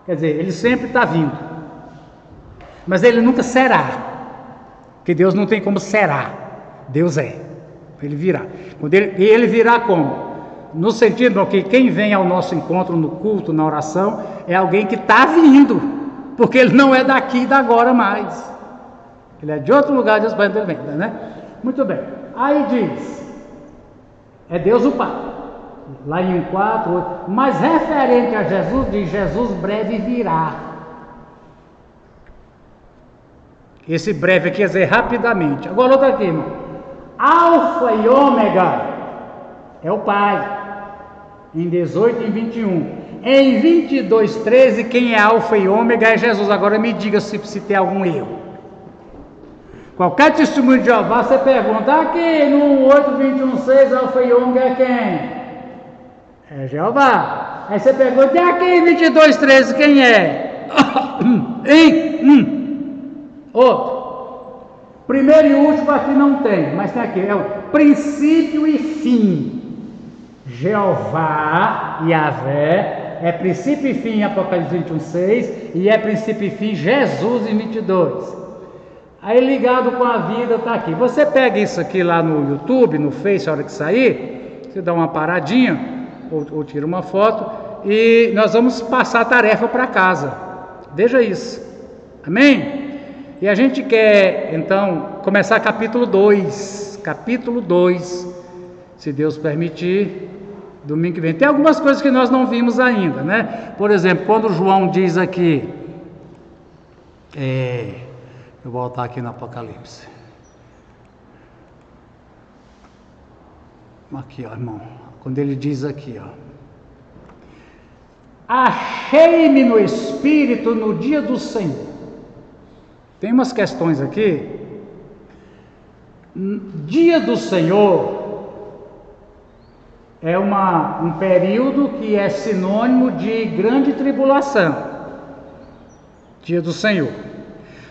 quer dizer, ele sempre está vindo, mas ele nunca será. Porque Deus não tem como será, Deus é, ele virá. E ele virá como? No sentido que quem vem ao nosso encontro no culto, na oração, é alguém que está vindo, porque ele não é daqui e da agora mais. Ele é de outro lugar de Deus, né? Muito bem. Aí diz, é Deus o Pai. Lá em 1:4, mas referente a Jesus, diz, Jesus breve virá. Esse breve aqui quer dizer rapidamente. Agora outra aqui, irmão. Alfa e ômega é o Pai. Em 18 e 21. Em 22:13, quem é alfa e ômega é Jesus. Agora me diga se tem algum erro. Qualquer testemunho de Jeová, você pergunta, aqui no 8:21:6, alfa e ômega é quem? É Jeová. Aí você pergunta, e aqui em 22:13, quem é? Outro. Primeiro e último aqui não tem, mas tem aqui, é o princípio e fim. Jeová, Yahvé, é princípio e fim em Apocalipse 21:6, e é princípio e fim Jesus em 22. Aí ligado com a vida está aqui. Você pega isso aqui lá no YouTube, no Face, a hora que sair, você dá uma paradinha, ou tira uma foto, e nós vamos passar a tarefa para casa. Veja isso. Amém? E a gente quer, então, começar capítulo 2. Capítulo 2, se Deus permitir, domingo que vem. Tem algumas coisas que nós não vimos ainda, né? Por exemplo, quando João diz aqui, eu vou voltar aqui no Apocalipse. Aqui, ó, irmão. Quando ele diz aqui, ó. Achei-me no Espírito no dia do Senhor. Tem umas questões aqui. Dia do Senhor é um período que é sinônimo de grande tribulação. Dia do Senhor.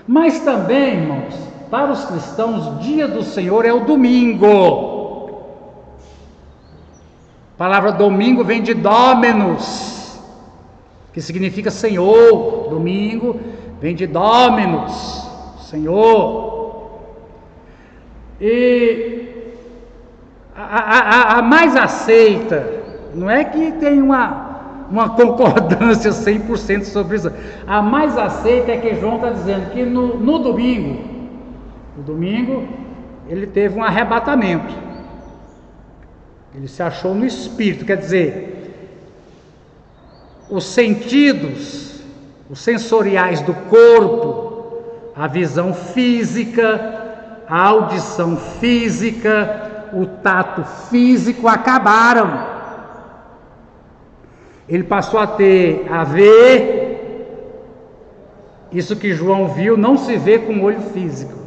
Mas também, irmãos, para os cristãos, dia do Senhor é o domingo. A palavra domingo vem de Dominus, que significa Senhor. Domingo vem de Dominus, Senhor. E a mais aceita, não é que tem uma concordância 100% sobre isso. A mais aceita é que João está dizendo que no domingo, ele teve um arrebatamento. Ele se achou no Espírito, quer dizer, os sentidos, os sensoriais do corpo, a visão física, a audição física, o tato físico acabaram. Ele passou a ver, isso que João viu não se vê com o olho físico.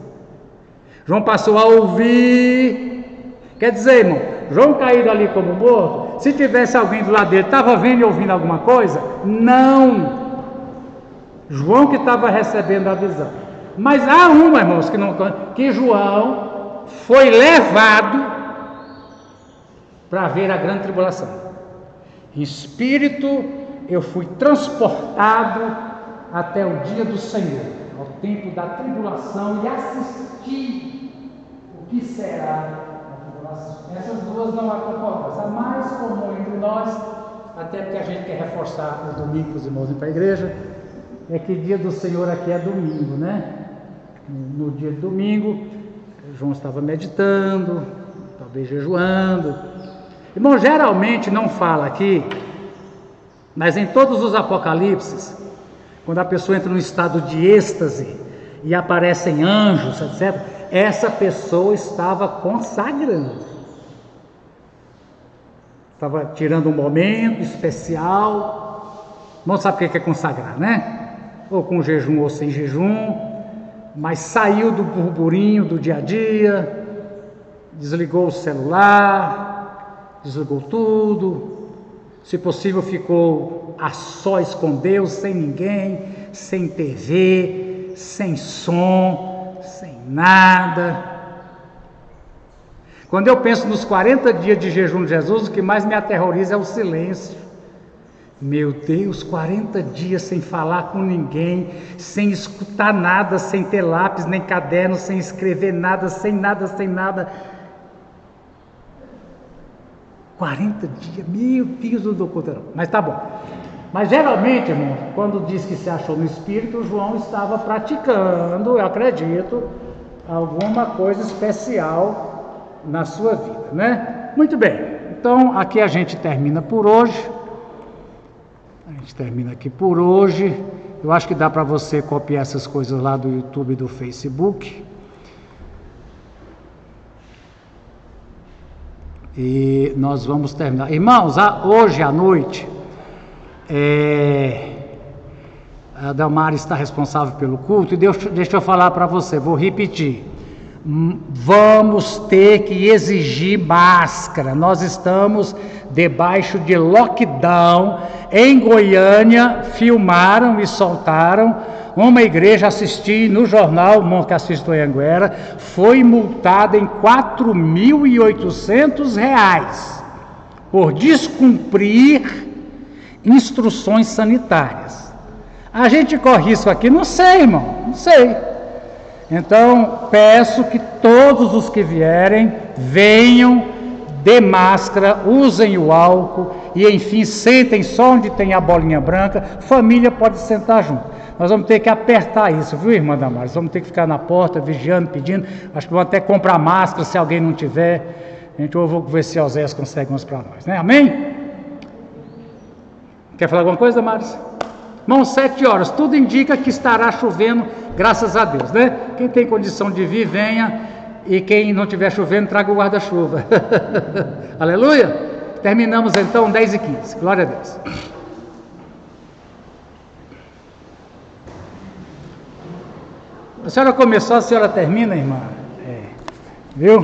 João passou a ouvir, quer dizer, irmão, João caído ali como morto, se tivesse alguém do lado dele, estava vendo e ouvindo alguma coisa? Não, João que estava recebendo a visão. Mas há uma, irmãos, que João foi levado para ver a grande tribulação. Em espírito, eu fui transportado até o dia do Senhor, ao tempo da tribulação, e assisti o que será a tribulação. Essas duas não há concordância. A mais comum entre nós, até porque a gente quer reforçar o domingo para os irmãos ir para a igreja, é que dia do Senhor aqui é domingo, né? No dia de domingo, João estava meditando, talvez jejuando. Irmão, geralmente não fala aqui, mas em todos os apocalipses, quando a pessoa entra num estado de êxtase e aparecem anjos, etc., essa pessoa estava consagrando. Estava tirando um momento especial. Não sabe o que é consagrar, né? Ou com jejum ou sem jejum, mas saiu do burburinho do dia a dia, desligou o celular, desligou tudo, se possível ficou a sós com Deus, sem ninguém, sem TV, sem som, sem nada. Quando eu penso nos 40 dias de jejum de Jesus, o que mais me aterroriza é o silêncio. Meu Deus, 40 dias sem falar com ninguém, sem escutar nada, sem ter lápis nem caderno, sem escrever nada, sem nada. 40 dias, meu Deus, não dou conta não. Mas tá bom. Mas geralmente, irmão, quando diz que se achou no Espírito, o João estava praticando, eu acredito, alguma coisa especial na sua vida, né? Muito bem, então aqui a gente termina por hoje. A gente termina aqui por hoje. Eu acho que dá para você copiar essas coisas lá do YouTube e do Facebook. E nós vamos terminar. Irmãos, hoje à noite, a Delmara está responsável pelo culto. E deixa eu falar para você, vou repetir. Vamos ter que exigir máscara. Nós estamos debaixo de lockdown. Em Goiânia, filmaram e soltaram uma igreja, assisti no jornal, o irmão que assiste do Anhanguera, foi multada em R$4.800 por descumprir instruções sanitárias. A gente corre isso aqui? Não sei, irmão, não sei. Então, peço que todos os que vierem, venham de máscara, usem o álcool e, enfim, sentem só onde tem a bolinha branca. Família pode sentar junto. Nós vamos ter que apertar isso, viu, irmã Damares? Vamos ter que ficar na porta, vigiando, pedindo. Acho que vamos até comprar máscara, se alguém não tiver. Eu vou ver se o Oséias consegue uns para nós, né? Amém? Quer falar alguma coisa, Damares? Irmão, 7 horas, tudo indica que estará chovendo, graças a Deus, né? Quem tem condição de vir, venha. E quem não estiver chovendo, traga o guarda-chuva. Aleluia! Terminamos então 10h15. Glória a Deus. A senhora começou, a senhora termina, irmã? Viu?